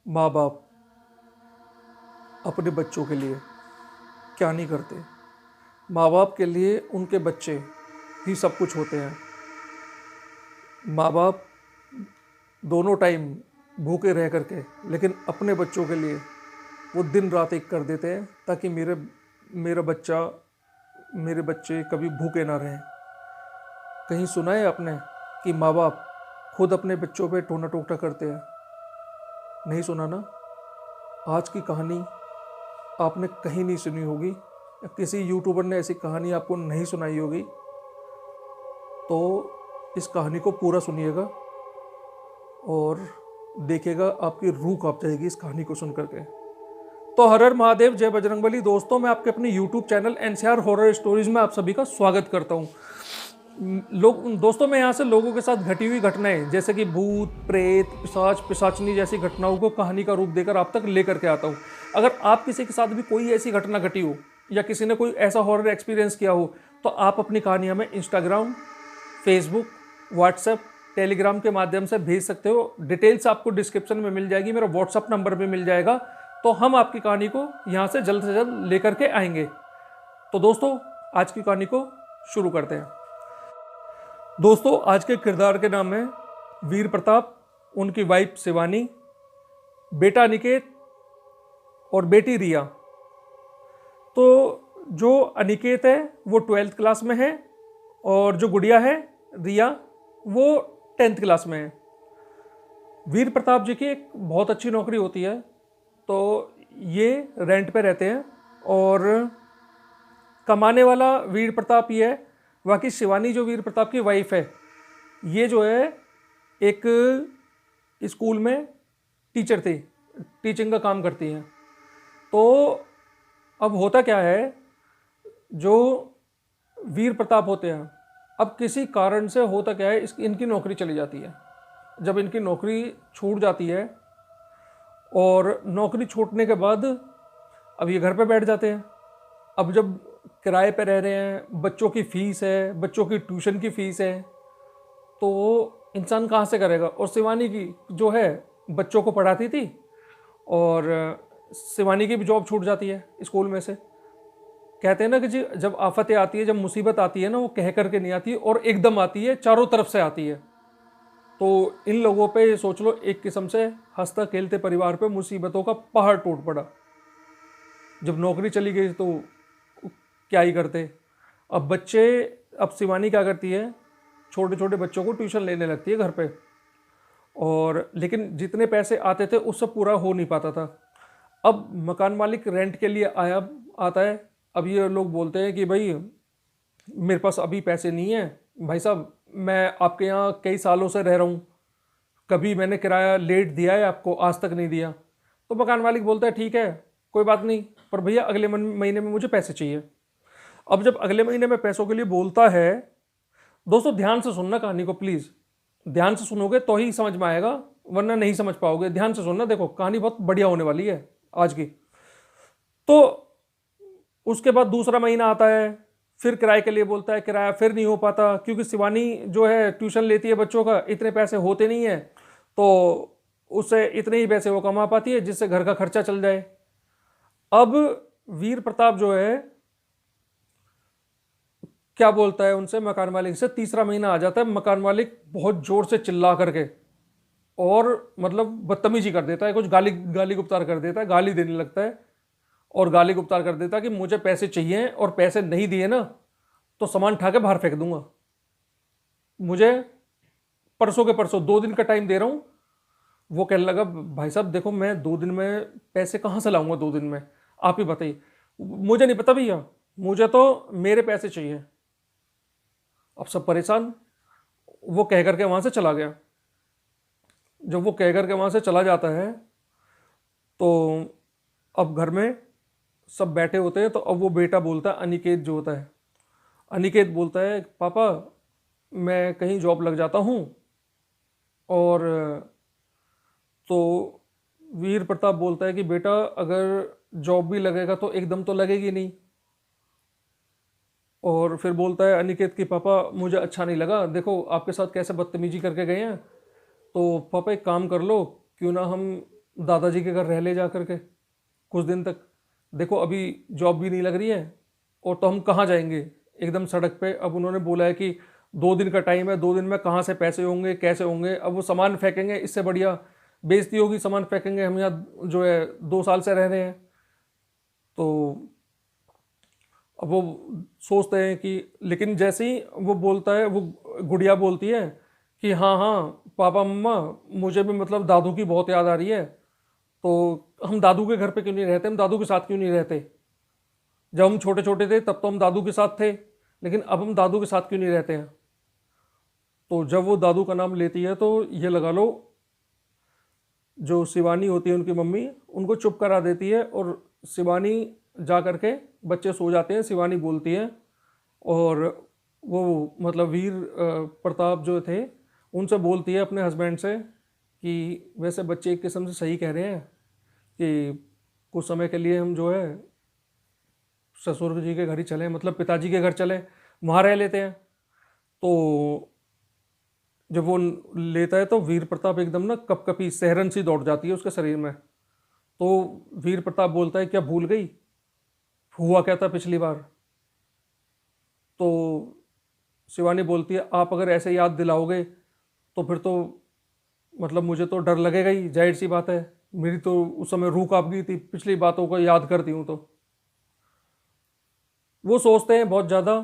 माँ बाप अपने बच्चों के लिए क्या नहीं करते। माँ बाप के लिए उनके बच्चे ही सब कुछ होते हैं। माँ बाप दोनों टाइम भूखे रह करके लेकिन अपने बच्चों के लिए वो दिन रात एक कर देते हैं ताकि मेरा बच्चा मेरे बच्चे कभी भूखे ना रहें। कहीं सुना है आपने कि माँ बाप खुद अपने बच्चों पे टोना टोकटा करते हैं? नहीं सुना ना। आज की कहानी आपने कहीं नहीं सुनी होगी, किसी यूट्यूबर ने ऐसी कहानी आपको नहीं सुनाई होगी। तो इस कहानी को पूरा सुनिएगा और देखिएगा आपकी रूह कांप जाएगी इस कहानी को सुन करके। तो हर हर महादेव, जय बजरंगबली। दोस्तों, मैं आपके अपने YouTube channel NCR horror stories में आप सभी का स्वागत करता हूँ। दोस्तों, मैं यहाँ से लोगों के साथ घटी हुई घटनाएं जैसे कि भूत प्रेत पिशाच पिशाचनी जैसी घटनाओं को कहानी का रूप देकर आप तक लेकर के आता हूँ। अगर आप किसी के साथ भी कोई ऐसी घटना घटी हो या किसी ने कोई ऐसा हॉरर एक्सपीरियंस किया हो तो आप अपनी कहानियाँ में इंस्टाग्राम, फेसबुक, व्हाट्सएप, टेलीग्राम के माध्यम से भेज सकते हो। डिटेल्स आपको डिस्क्रिप्शन में मिल जाएगी, मेरा व्हाट्सअप नंबर भी मिल जाएगा। तो हम आपकी कहानी को यहाँ से जल्द लेकर के आएंगे। तो दोस्तों, आज की कहानी को शुरू करते हैं। दोस्तों, आज के किरदार के नाम है वीर प्रताप, उनकी वाइफ शिवानी, बेटा अनिकेत और बेटी रिया। तो जो अनिकेत है वो 12th क्लास में है और जो गुड़िया है रिया वो 10th क्लास में है। वीर प्रताप जी की एक बहुत अच्छी नौकरी होती है, तो ये रेंट पे रहते हैं और कमाने वाला वीर प्रताप ही है। बाकी शिवानी जो वीर प्रताप की वाइफ है, ये जो है एक स्कूल में टीचर थी, टीचिंग का काम करती है। तो अब होता क्या है, जो वीर प्रताप होते हैं, अब किसी कारण से होता क्या है, इनकी नौकरी चली जाती है। जब इनकी नौकरी छूट जाती है और नौकरी छूटने के बाद अब ये घर पे बैठ जाते हैं। अब जब किराए पे रह रहे हैं, बच्चों की फ़ीस है, बच्चों की ट्यूशन की फ़ीस है, तो इंसान कहाँ से करेगा। और शिवानी की जो है बच्चों को पढ़ाती थी और शिवानी की भी जॉब छूट जाती है स्कूल में से। कहते हैं ना कि जी, जब आफतें आती है, जब मुसीबत आती है ना, वो कह करके नहीं आती और एकदम आती है, चारों तरफ से आती है। तो इन लोगों पे ये सोच लो, एक किस्म से हंसता खेलते परिवार पे मुसीबतों का पहाड़ टूट पड़ा। जब नौकरी चली गई तो क्या ही करते। अब शिवानी क्या करती है, छोटे छोटे बच्चों को ट्यूशन लेने लगती है घर पे। और लेकिन जितने पैसे आते थे उससे पूरा हो नहीं पाता था। अब मकान मालिक रेंट के लिए आता है। अब ये लोग बोलते हैं कि भाई मेरे पास अभी पैसे नहीं है, भाई साहब मैं आपके यहाँ कई सालों से रह रहा हूँ, कभी मैंने किराया लेट दिया है आपको? आज तक नहीं दिया। तो मकान मालिक बोलता है ठीक है कोई बात नहीं, पर भैया अगले महीने में मुझे पैसे चाहिए। अब जब अगले महीने में पैसों के लिए बोलता है, दोस्तों ध्यान से सुनना कहानी को प्लीज़। ध्यान से सुनोगे तो ही समझ में आएगा, वरना नहीं समझ पाओगे। ध्यान से सुनना, देखो कहानी बहुत बढ़िया होने वाली है आज की। तो उसके बाद दूसरा महीना आता है, फिर किराए के लिए बोलता है, किराया फिर नहीं हो पाता क्योंकि शिवानी जो है ट्यूशन लेती है बच्चों का, इतने पैसे होते नहीं है, तो उससे इतने ही पैसे वो कमा पाती है जिससे घर का खर्चा चल जाए। अब वीर प्रताप जो है क्या बोलता है उनसे, मकान मालिक से, तीसरा महीना आ जाता है, मकान मालिक बहुत जोर से चिल्ला करके और मतलब बदतमीजी कर देता है, कुछ गाली गाली गुप्तार कर देता है, गाली देने लगता है और गाली गुप्तार कर देता है कि मुझे पैसे चाहिए और पैसे नहीं दिए ना तो सामान उठा के बाहर फेंक दूंगा। मुझे परसों के परसों 2 दिन का टाइम दे रहा हूं। वो कहने लगा भाई साहब देखो, मैं 2 दिन में पैसे कहाँ से लाऊंगा? 2 दिन में आप ही बताइए। मुझे नहीं पता भैया, मुझे तो मेरे पैसे चाहिए। अब सब परेशान। वो कह करके वहाँ से चला गया। जब वो कह करके वहाँ से चला जाता है तो अब घर में सब बैठे होते हैं। तो अब वो बेटा बोलता है, अनिकेत जो होता है, अनिकेत बोलता है पापा मैं कहीं जॉब लग जाता हूँ। और तो वीर प्रताप बोलता है कि बेटा अगर जॉब भी लगेगा तो एकदम तो लगेगी नहीं। और फिर बोलता है अनिकेत कि पापा मुझे अच्छा नहीं लगा, देखो आपके साथ कैसे बदतमीजी करके गए हैं, तो पापा एक काम कर लो, क्यों ना हम दादाजी के घर रह ले जा करके कुछ दिन तक। देखो अभी जॉब भी नहीं लग रही है, और तो हम कहाँ जाएंगे एकदम सड़क पे। अब उन्होंने बोला है कि 2 दिन का टाइम है, 2 दिन में कहाँ से पैसे होंगे कैसे होंगे। अब वो सामान फेंकेंगे, इससे बढ़िया बेइज्जती होगी, सामान फेंकेंगे। हम यहाँ जो है 2 साल से रह रहे हैं। तो अब वो सोचते हैं कि, लेकिन जैसे ही वो बोलता है, वो गुड़िया बोलती है कि हाँ हाँ पापा मम्मा, मुझे भी मतलब दादू की बहुत याद आ रही है। तो हम दादू के घर पे क्यों नहीं रहते, हम दादू के साथ क्यों नहीं रहते। जब हम छोटे छोटे थे तब तो हम दादू के साथ थे, लेकिन अब हम दादू के साथ क्यों नहीं रहते हैं। तो जब वो दादू का नाम लेती है तो ये लगा लो, जो शिवानी होती है उनकी मम्मी, उनको चुप करा देती है। और शिवानी जा करके, बच्चे सो जाते हैं, शिवानी बोलती है। और वो मतलब वीर प्रताप जो थे उनसे बोलती है अपने हस्बैंड से कि वैसे बच्चे एक किस्म से सही कह रहे हैं कि कुछ समय के लिए हम जो है ससुर जी के घर ही चले, मतलब पिताजी के घर चले, वहाँ रह लेते हैं। तो जब वो लेता है तो वीर प्रताप एकदम ना कपकपी सहरन सी दौड़ जाती है उसके शरीर में। तो वीर प्रताप बोलता है क्या भूल गई, हुआ क्या था पिछली बार। तो शिवानी बोलती है आप अगर ऐसे याद दिलाओगे तो फिर तो मतलब मुझे तो डर लगेगा ही, जाहिर सी बात है। मेरी तो उस समय रूह कांप गई थी पिछली बातों को याद करती हूँ तो। वो सोचते हैं बहुत ज़्यादा,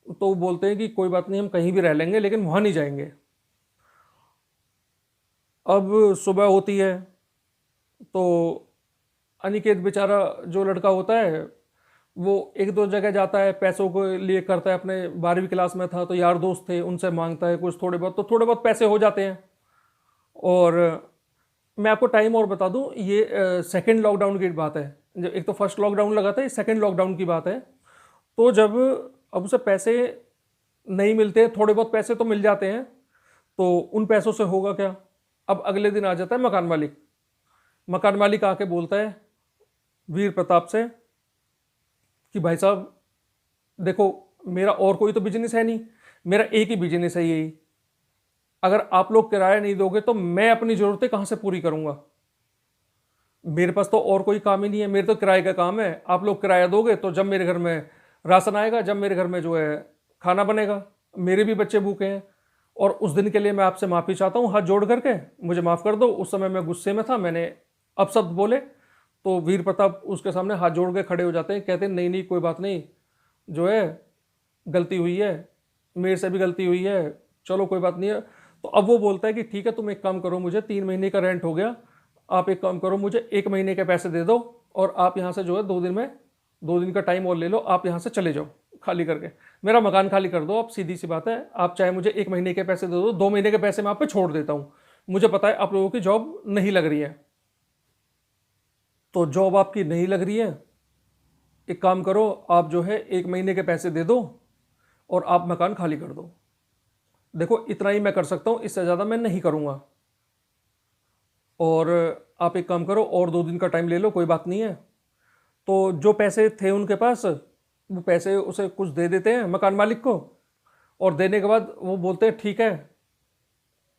तो वो बोलते हैं कि कोई बात नहीं, हम कहीं भी रह लेंगे लेकिन वहाँ नहीं जाएंगे। अब सुबह होती है तो अनिकेत बेचारा जो लड़का होता है वो एक दो जगह जाता है, पैसों को लिए करता है। अपने 12वीं क्लास में था तो यार दोस्त थे, उनसे मांगता है कुछ थोड़े बहुत, तो थोड़े बहुत पैसे हो जाते हैं। और मैं आपको टाइम और बता दूं, ये सेकंड लॉकडाउन की बात है। जब एक तो फर्स्ट लॉकडाउन लगा था, ये सेकंड लॉकडाउन की बात है। तो जब अब उसे पैसे नहीं मिलते, थोड़े बहुत पैसे तो मिल जाते हैं, तो उन पैसों से होगा क्या। अब अगले दिन आ जाता है मकान मालिक। मकान मालिक आके बोलता है वीर प्रताप से कि भाई साहब देखो, मेरा और कोई तो बिजनेस है नहीं, मेरा एक ही बिजनेस है यही। अगर आप लोग किराया नहीं दोगे तो मैं अपनी ज़रूरतें कहाँ से पूरी करूँगा। मेरे पास तो और कोई काम ही नहीं है, मेरे तो किराए का काम है। आप लोग किराया दोगे तो जब मेरे घर में राशन आएगा, जब मेरे घर में जो है खाना बनेगा, मेरे भी बच्चे भूखे हैं। और उस दिन के लिए मैं आपसे माफ़ी चाहता हूँ, हाथ जोड़ करके मुझे माफ़ कर दो। उस समय मैं गुस्से में था, मैंने अपशब्द बोले। तो वीर प्रताप उसके सामने हाथ जोड़ के खड़े हो जाते हैं, कहते हैं नहीं नहीं कोई बात नहीं, जो है गलती हुई है, मेरे से भी गलती हुई है, चलो कोई बात नहीं है। तो अब वो बोलता है कि ठीक है तुम एक काम करो, मुझे 3 महीने का रेंट हो गया, आप एक काम करो, मुझे 1 महीने के पैसे दे दो, और आप यहाँ से जो है 2 दिन में, 2 दिन का टाइम और ले लो, आप यहाँ से चले जाओ खाली करके, मेरा मकान खाली कर दो। आप सीधी सी बात है, आप चाहे मुझे 1 महीने के पैसे दे दो, 2 महीने के पैसे मैं आप पे छोड़ देता हूँ। मुझे पता है आप लोगों की जॉब नहीं लग रही है, तो जॉब आपकी नहीं लग रही है, एक काम करो, आप जो है 1 महीने के पैसे दे दो और आप मकान खाली कर दो। देखो इतना ही मैं कर सकता हूँ, इससे ज़्यादा मैं नहीं करूँगा। और आप एक काम करो, और 2 दिन का टाइम ले लो, कोई बात नहीं है। तो जो पैसे थे उनके पास, वो पैसे उसे कुछ दे देते हैं मकान मालिक को। और देने के बाद वो बोलते हैं ठीक है,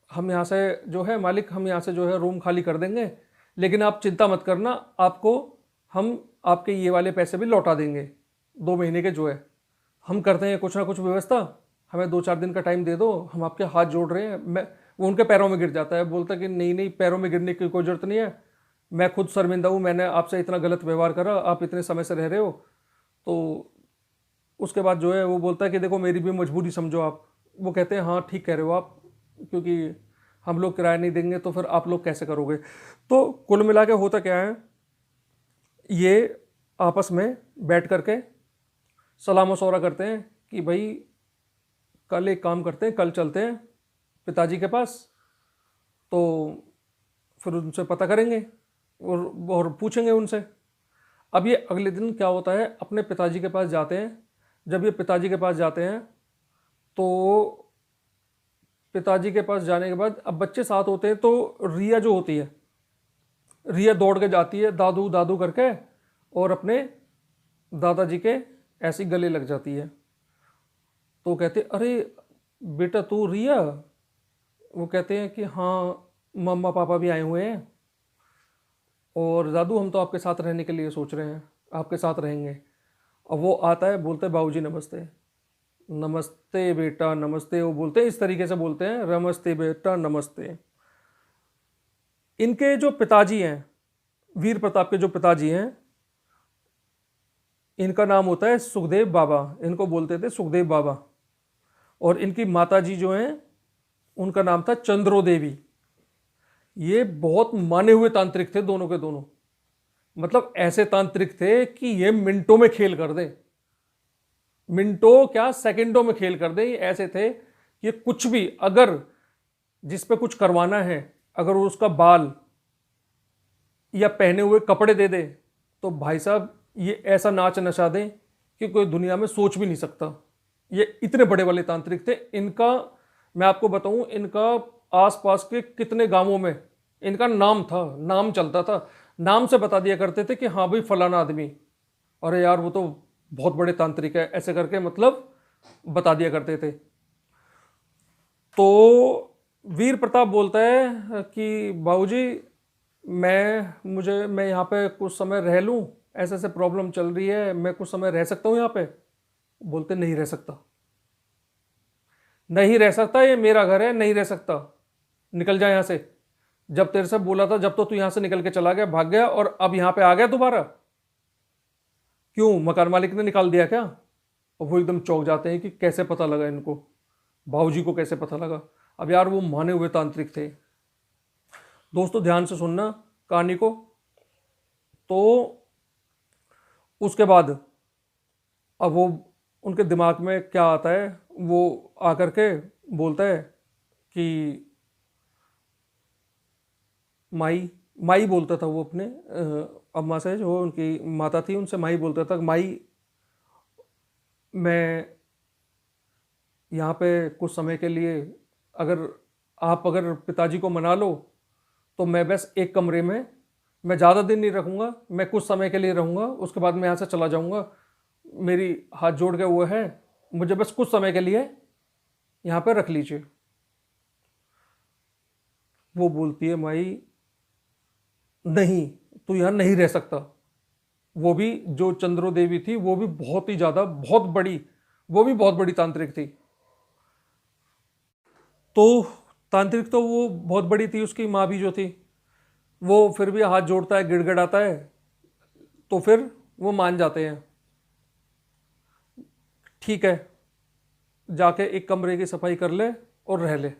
हम यहाँ से जो है मालिक, हम यहाँ से जो है रूम खाली कर देंगे, लेकिन आप चिंता मत करना, आपको हम आपके ये वाले पैसे भी लौटा देंगे, 2 महीने के जो है। हम करते हैं कुछ ना कुछ व्यवस्था, हमें 2-4 दिन का टाइम दे दो, हम आपके हाथ जोड़ रहे हैं। मैं, वो उनके पैरों में गिर जाता है, बोलता है कि नहीं नहीं, पैरों में गिरने की कोई ज़रूरत नहीं है, मैं खुद शर्मिंदा हूँ, मैंने आपसे इतना गलत व्यवहार करा, आप इतने समय से रह रहे हो। तो उसके बाद जो है वो बोलता है कि देखो मेरी भी मजबूरी समझो आप। वो कहते हैं हाँ ठीक कह रहे हो आप, क्योंकि हम लोग किराया नहीं देंगे तो फिर आप लोग कैसे करोगे। तो कुल मिला के होता क्या है, ये आपस में बैठ करके सलाह मशवरा करते हैं कि भाई कल एक काम करते हैं, कल चलते हैं पिताजी के पास, तो फिर उनसे पता करेंगे और पूछेंगे उनसे। अब ये अगले दिन क्या होता है, अपने पिताजी के पास जाते हैं। जब ये पिताजी के पास जाते हैं तो पिताजी के पास जाने के बाद अब बच्चे साथ होते हैं, तो रिया जो होती है, रिया दौड़ के जाती है दादू दादू करके, और अपने दादाजी के ऐसी गले लग जाती है। तो कहते अरे बेटा तू रिया। वो कहते हैं कि हाँ मम्मा पापा भी आए हुए हैं। और दादू हम तो आपके साथ रहने के लिए सोच रहे हैं, आपके साथ रहेंगे। अब वो आता है, बोलते हैं बाबूजी नमस्ते। नमस्ते बेटा नमस्ते, वो बोलते हैं इस तरीके से बोलते हैं, नमस्ते बेटा नमस्ते। इनके जो पिताजी हैं, वीर प्रताप के जो पिताजी हैं, इनका नाम होता है सुखदेव बाबा, इनको बोलते थे सुखदेव बाबा। और इनकी माता जी जो हैं उनका नाम था चंद्रो देवी। ये बहुत माने हुए तांत्रिक थे दोनों के दोनों। मतलब ऐसे तांत्रिक थे कि ये मिनटों में खेल कर दे, मिनटों क्या सेकंडों में खेल कर दे। ये ऐसे थे कि ये कुछ भी अगर जिस पे कुछ करवाना है, अगर वो उसका बाल या पहने हुए कपड़े दे दे तो भाई साहब ये ऐसा नाच नचा दें कि कोई दुनिया में सोच भी नहीं सकता। ये इतने बड़े वाले तांत्रिक थे। इनका मैं आपको बताऊं, इनका आसपास के कितने गांवों में इनका नाम था, नाम चलता था। नाम से बता दिया करते थे कि हाँ भाई फलाना आदमी, अरे यार वो तो बहुत बड़े तांत्रिक है, ऐसे करके मतलब बता दिया करते थे। तो वीर प्रताप बोलता है कि बाबूजी मैं यहाँ पे कुछ समय रह लूँ, ऐसे ऐसे प्रॉब्लम चल रही है, मैं कुछ समय रह सकता हूँ यहाँ पे? बोलते नहीं रह सकता, नहीं रह सकता, ये मेरा घर है, नहीं रह सकता, निकल जा यहाँ से। जब तेरे से बोला था, जब तो तू यहाँ से निकल के चला गया, भाग गया, और अब यहाँ पे आ गया दोबारा, क्यों मकान मालिक ने निकाल दिया क्या? और वो एकदम चौंक जाते हैं कि कैसे पता लगा इनको, बाबूजी को कैसे पता लगा। अब यार वो माने हुए तांत्रिक थे। दोस्तों ध्यान से सुनना कहानी को। तो उसके बाद अब वो उनके दिमाग में क्या आता है, वो आकर के बोलता है कि माई, माई बोलता था वो अपने अम्मा से, जो उनकी माता थी उनसे माई बोलता था, माई मैं यहाँ पे कुछ समय के लिए, अगर आप अगर पिताजी को मना लो तो मैं बस एक कमरे में, मैं ज़्यादा दिन नहीं रखूँगा, मैं कुछ समय के लिए रहूँगा, उसके बाद मैं यहाँ से चला जाऊँगा। मेरी हाथ जोड़ के वो है, मुझे बस कुछ समय के लिए यहाँ पे रख लीजिए। वो बोलती है माई नहीं, तू यहाँ नहीं रह सकता। वो भी जो चंद्रो देवी थी वो भी बहुत ही ज़्यादा, बहुत बड़ी, वो भी बहुत बड़ी तांत्रिक थी। तो तांत्रिक तो वो बहुत बड़ी थी, उसकी माँ भी जो थी, वो फिर भी हाथ जोड़ता है, गिड़गिड़ाता है, तो फिर वो मान जाते हैं। ठीक है, जाके एक कमरे की सफाई कर ले और रह ले,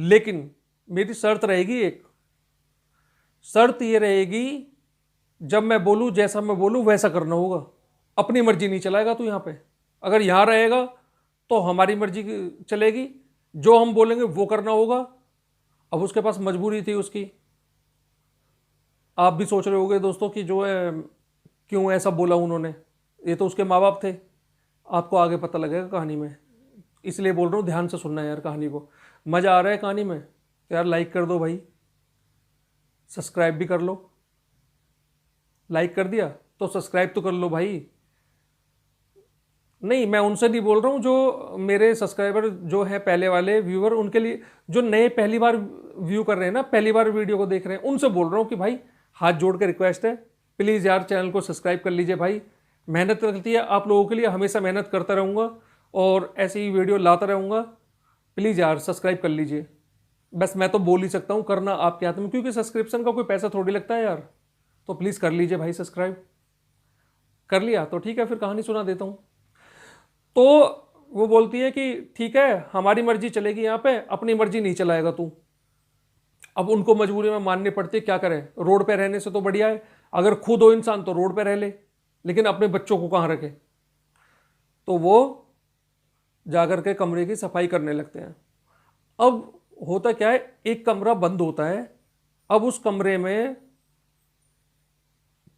लेकिन मेरी शर्त रहेगी, एक शर्त ये रहेगी, जब मैं बोलूँ, जैसा मैं बोलूँ वैसा करना होगा। अपनी मर्जी नहीं चलाएगा तू यहाँ पे। अगर यहाँ रहेगा तो हमारी मर्जी चलेगी, जो हम बोलेंगे वो करना होगा। अब उसके पास मजबूरी थी उसकी। आप भी सोच रहे होगे दोस्तों कि जो है क्यों ऐसा बोला उन्होंने, ये तो उसके माँ बाप थे। आपको आगे पता लगेगा कहानी में, इसलिए बोल रहा हूँ ध्यान से सुनना है यार कहानी को। मज़ा आ रहा है कहानी में तो यार लाइक कर दो भाई, सब्सक्राइब भी कर लो। लाइक कर दिया तो सब्सक्राइब तो कर लो भाई। नहीं, मैं उनसे नहीं बोल रहा हूँ जो मेरे सब्सक्राइबर जो है पहले वाले व्यूअर, उनके लिए, जो नए पहली बार व्यू कर रहे हैं ना, पहली बार वीडियो को देख रहे हैं, उनसे बोल रहा हूँ कि भाई हाथ जोड़ के रिक्वेस्ट है, प्लीज़ यार चैनल को सब्सक्राइब कर लीजिए भाई। मेहनत लगती है आप लोगों के लिए, हमेशा मेहनत करता रहूँगा और ऐसी ही वीडियो लाता रहूँगा। प्लीज़ यार सब्सक्राइब कर लीजिए। बस मैं तो बोल ही सकता हूँ, करना आपके हाथ में, क्योंकि सब्सक्रिप्शन का कोई पैसा थोड़ी लगता है यार। तो प्लीज़ कर लीजिए भाई सब्सक्राइब। कर लिया तो ठीक है, फिर कहानी सुना देता हूँ। तो वो बोलती है कि ठीक है हमारी मर्जी चलेगी यहाँ पे, अपनी मर्जी नहीं चलाएगा तू। अब उनको मजबूरी में माननी पड़ती है, क्या करें, रोड पे रहने से तो बढ़िया है, अगर खुद हो इंसान तो रोड पे रह ले, लेकिन अपने बच्चों को कहाँ रखे। तो वो जाकर के कमरे की सफाई करने लगते हैं। अब होता क्या है, एक कमरा बंद होता है। अब उस कमरे में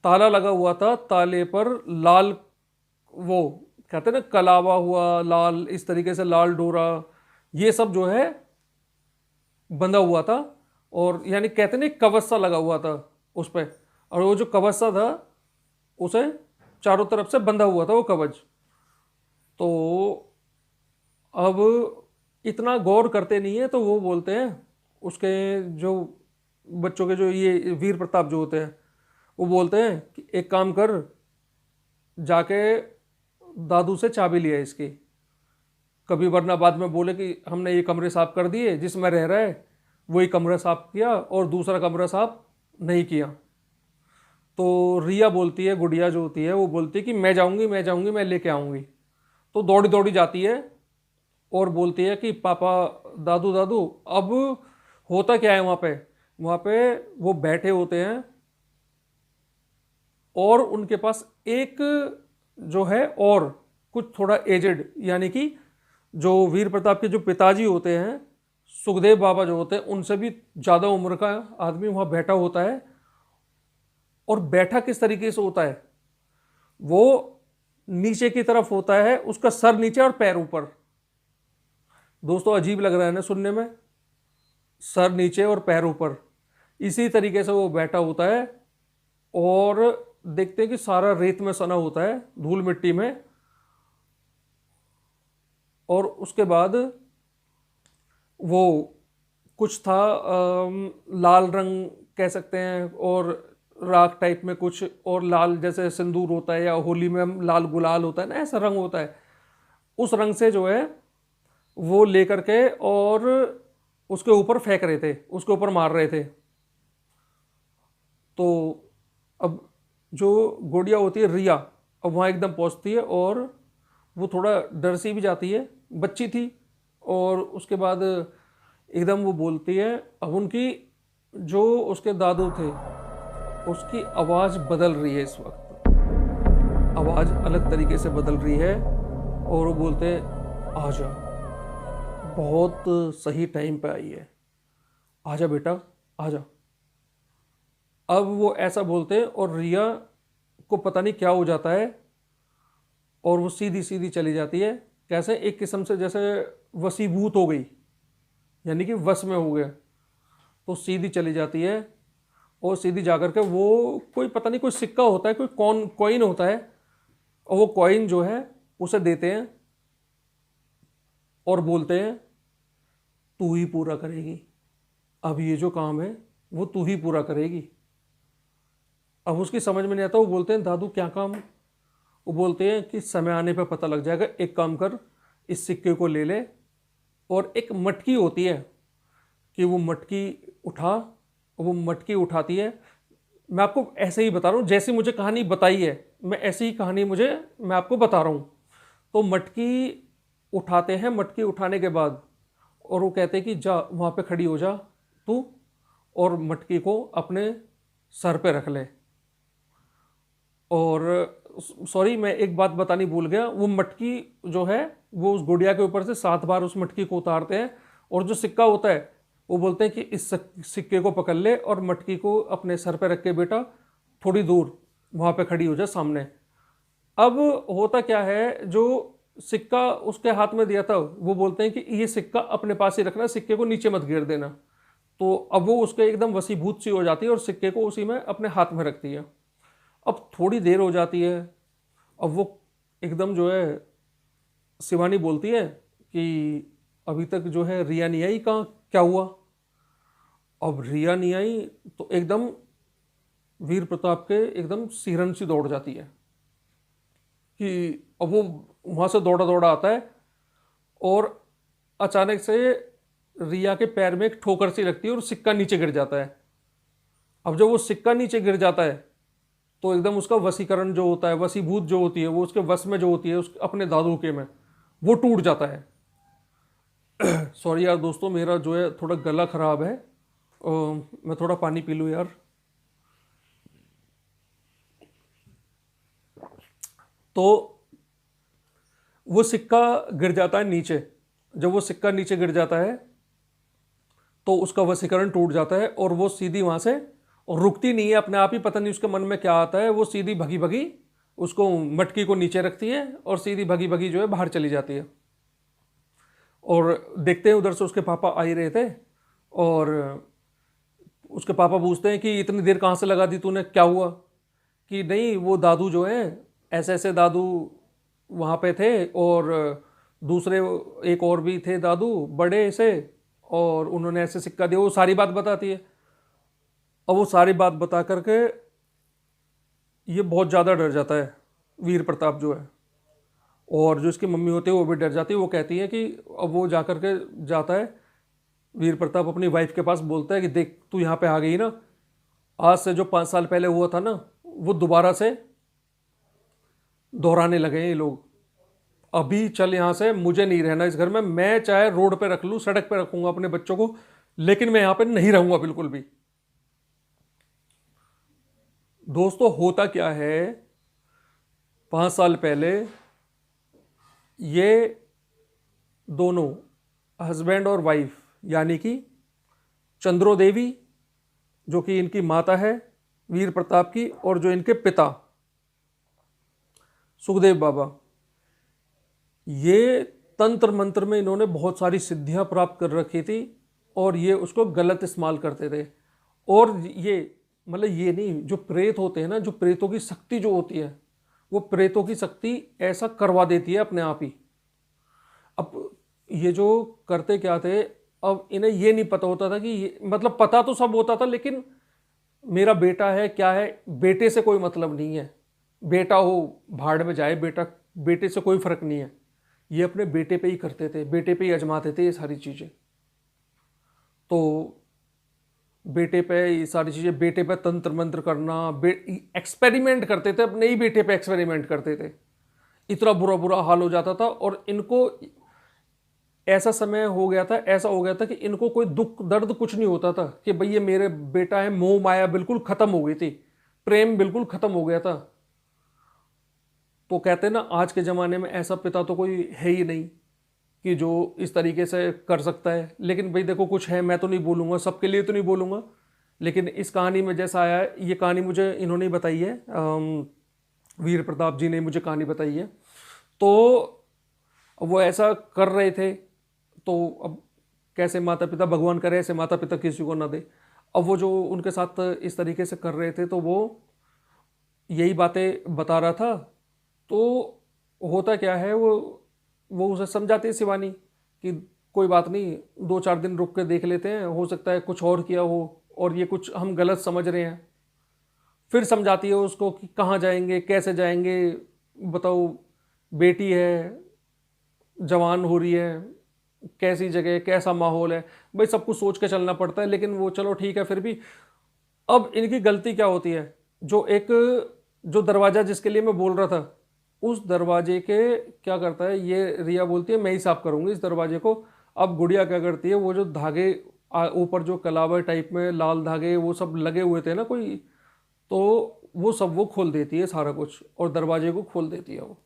ताला लगा हुआ था, ताले पर लाल, वो कहते हैं ना कलावा हुआ लाल, इस तरीके से लाल डोरा, ये सब जो है बंधा हुआ था। और यानी कहते हैं ना कवच सा लगा हुआ था उस पर, और वो जो कवच सा था उसे चारों तरफ से बंधा हुआ था वो कवच। तो अब इतना गौर करते नहीं है, तो वो बोलते हैं उसके जो बच्चों के जो ये वीर प्रताप जो होते हैं, वो बोलते हैं कि एक काम कर, जाके दादू से चाबी लिया इसकी, कभी वरना बाद में बोले कि हमने ये कमरे साफ कर दिए जिसमें रह रहा है, वही कमरा साफ किया और दूसरा कमरा साफ नहीं किया। तो रिया बोलती है, गुड़िया जो होती है वो बोलती है कि मैं जाऊंगी, मैं जाऊंगी, मैं लेके आऊंगी। तो दौड़ी दौड़ी जाती है और बोलती है कि पापा, दादू दादू, अब होता क्या है वहाँ पे वो बैठे होते हैं और उनके पास एक जो है और कुछ थोड़ा एजेड, यानी कि जो वीर प्रताप के जो पिताजी होते हैं, सुखदेव बाबा जो होते हैं, उनसे भी ज़्यादा उम्र का आदमी वहाँ बैठा होता है। और बैठा किस तरीके से होता है, वो नीचे की तरफ होता है, उसका सर नीचे और पैर ऊपर। दोस्तों अजीब लग रहा है ना सुनने में, सर नीचे और पैर ऊपर, इसी तरीके से वो बैठा होता है। और देखते हैं कि सारा रेत में सना होता है, धूल मिट्टी में। और उसके बाद वो कुछ था लाल रंग कह सकते हैं, और राख टाइप में कुछ, और लाल जैसे सिंदूर होता है या होली में हम लाल गुलाल होता है ना, ऐसा रंग होता है। उस रंग से जो है वो लेकर के और उसके ऊपर फेंक रहे थे, उसके ऊपर मार रहे थे। तो अब जो गुड़िया होती है रिया, अब वहाँ एकदम पहुँचती है और वो थोड़ा डर सी भी जाती है, बच्ची थी। और उसके बाद एकदम वो बोलती है, अब उनकी जो उसके दादू थे उसकी आवाज़ बदल रही है, इस वक्त आवाज़ अलग तरीके से बदल रही है। और वो बोलते हैं आजा, बहुत सही टाइम पे आई है, आजा बेटा आजा। अब वो ऐसा बोलते हैं और रिया को पता नहीं क्या हो जाता है और वो सीधी सीधी चली जाती है। कैसे, एक किस्म से जैसे वसीभूत हो गई, यानी कि वश में हो गया। तो सीधी चली जाती है और सीधी जाकर के वो कोई पता नहीं कोई सिक्का होता है, कोई कॉइन होता है, और वो कॉइन जो है उसे देते हैं और बोलते हैं तू ही पूरा करेगी, अब ये जो काम है वो तू ही पूरा करेगी। अब उसकी समझ में नहीं आता, वो बोलते हैं दादू क्या काम। वो बोलते हैं कि समय आने पर पता लग जाएगा, एक काम कर, इस सिक्के को ले ले, और एक मटकी होती है कि वो मटकी उठा, वो मटकी उठाती है। मैं आपको ऐसे ही बता रहा हूँ, जैसी मुझे कहानी बताई है, मैं ऐसी ही कहानी मैं आपको बता रहा हूँ। तो मटकी उठाते हैं, मटकी उठाने के बाद और वो कहते हैं कि जा वहाँ पे खड़ी हो जा तू, और मटकी को अपने सर पे रख ले। और सॉरी, मैं एक बात बतानी भूल गया, वो मटकी जो है वो उस गुड़िया के ऊपर से 7 बार उस मटकी को उतारते हैं, और जो सिक्का होता है वो बोलते हैं कि इस सिक्के को पकड़ ले और मटकी को अपने सर पे रख के बेटा थोड़ी दूर वहाँ पे खड़ी हो जाए सामने। अब होता क्या है, जो सिक्का उसके हाथ में दिया था वो बोलते हैं कि ये सिक्का अपने पास ही रखना, सिक्के को नीचे मत गिर देना। तो अब वो उसके एकदम वसीभूत सी हो जाती है और सिक्के को उसी में अपने हाथ में रखती है। अब थोड़ी देर हो जाती है, अब वो एकदम जो है शिवानी बोलती है कि अभी तक जो है रिया नहीं आई, कहाँ क्या हुआ। अब रिया नहीं आई तो एकदम वीर प्रताप के एकदम सिरन सी दौड़ जाती है कि अब वो वहाँ से दौड़ा दौड़ा आता है और अचानक से रिया के पैर में एक ठोकर सी लगती है और सिक्का नीचे गिर जाता है। अब जब वो सिक्का नीचे गिर जाता है तो एकदम उसका वशीकरण जो होता है, वशीभूत जो होती है, वो उसके वश में जो होती है, उस अपने दादू के में, वो टूट जाता है। सॉरी यार दोस्तों, मेरा जो है थोड़ा गला खराब है, मैं थोड़ा पानी पी लूँ यार। तो वो सिक्का गिर जाता है नीचे। जब वो सिक्का नीचे गिर जाता है तो उसका वशीकरण टूट जाता है और वो सीधी वहाँ से और रुकती नहीं है, अपने आप ही पता नहीं उसके मन में क्या आता है, वो सीधी भगी भगी उसको मटकी को नीचे रखती है और सीधी भगी भगी जो है बाहर चली जाती है। और देखते हैं उधर से उसके पापा आ ही रहे थे और उसके पापा पूछते हैं कि इतनी देर कहाँ से लगा दी तूने, क्या हुआ। कि नहीं, वो दादू जो हैं ऐसे ऐसे दादू वहाँ पे थे और दूसरे एक और भी थे दादू बड़े से, और उन्होंने ऐसे सिक्का दिया, वो सारी बात बताती है। अब वो सारी बात बता करके ये बहुत ज़्यादा डर जाता है, वीर प्रताप जो है। और जो इसकी मम्मी होती है वो भी डर जाती है। वो कहती है कि अब वो जा कर के जाता है, वीर प्रताप अपनी वाइफ के पास बोलता है कि देख तू यहाँ पे आ गई ना, आज से जो 5 साल पहले हुआ था ना वो दोबारा से दोहराने लगे हैं ये लोग। अभी चल यहाँ से, मुझे नहीं रहना इस घर में। मैं चाहे रोड पे रख लूँ, सड़क पे रखूंगा अपने बच्चों को, लेकिन मैं यहाँ पे नहीं रहूंगा बिल्कुल भी। दोस्तों होता क्या है, 5 साल पहले ये दोनों हस्बैंड और वाइफ, यानी कि चंद्रो देवी जो कि इनकी माता है वीर प्रताप की, और जो इनके पिता सुखदेव बाबा, ये तंत्र मंत्र में इन्होंने बहुत सारी सिद्धियां प्राप्त कर रखी थी और ये उसको गलत इस्तेमाल करते थे। और ये मतलब ये नहीं, जो प्रेत होते हैं ना, जो प्रेतों की शक्ति जो होती है, वो प्रेतों की शक्ति ऐसा करवा देती है अपने आप ही। अब ये जो करते क्या थे, अब इन्हें ये नहीं पता होता था कि मतलब पता तो सब होता था, लेकिन मेरा बेटा है क्या है, बेटे से कोई मतलब नहीं है, बेटा हो भाड़ में जाए, बेटा बेटे से कोई फर्क नहीं है। ये अपने बेटे पे ही करते थे, बेटे पे ही आजमाते थे ये सारी चीज़ें। तो बेटे पे ये सारी चीज़ें, बेटे पे तंत्र मंत्र करना, एक्सपेरिमेंट करते थे, अपने ही बेटे पे एक्सपेरिमेंट करते थे। इतना बुरा बुरा हाल हो जाता था। और इनको ऐसा समय हो गया था, ऐसा हो गया था कि इनको कोई दुख दर्द कुछ नहीं होता था कि भाई ये मेरे बेटा है। मोह माया बिल्कुल खत्म हो गई थी, प्रेम बिल्कुल खत्म हो गया था। तो कहते हैं ना, आज के ज़माने में ऐसा पिता तो कोई है ही नहीं कि जो इस तरीके से कर सकता है। लेकिन भाई देखो, कुछ है, मैं तो नहीं बोलूँगा, सबके लिए तो नहीं बोलूँगा, लेकिन इस कहानी में जैसा आया है, ये कहानी मुझे इन्होंने ही बताई है, वीर प्रताप जी ने मुझे कहानी बताई है। तो वो ऐसा कर रहे थे, तो अब कैसे माता पिता, भगवान करे ऐसे माता पिता किसी को ना दे। अब वो जो उनके साथ इस तरीके से कर रहे थे, तो वो यही बातें बता रहा था। तो होता क्या है, वो उसे समझाती है शिवानी कि कोई बात नहीं, 2-4 दिन रुक के देख लेते हैं, हो सकता है कुछ और किया हो और ये कुछ हम गलत समझ रहे हैं। फिर समझाती है उसको कि कहाँ जाएंगे, कैसे जाएंगे, बताओ, बेटी है, जवान हो रही है, कैसी जगह, कैसा माहौल है, भाई सब कुछ सोच के चलना पड़ता है। लेकिन वो चलो ठीक है फिर भी। अब इनकी गलती क्या होती है, जो दरवाज़ा जिसके लिए मैं बोल रहा था, उस दरवाजे के क्या करता है, ये रिया बोलती है मैं ही साफ करूँगी इस दरवाजे को। अब गुड़िया क्या करती है, वो जो धागे ऊपर जो कलावा टाइप में लाल धागे वो सब लगे हुए थे ना कोई, तो वो सब वो खोल देती है सारा कुछ, और दरवाजे को खोल देती है। वो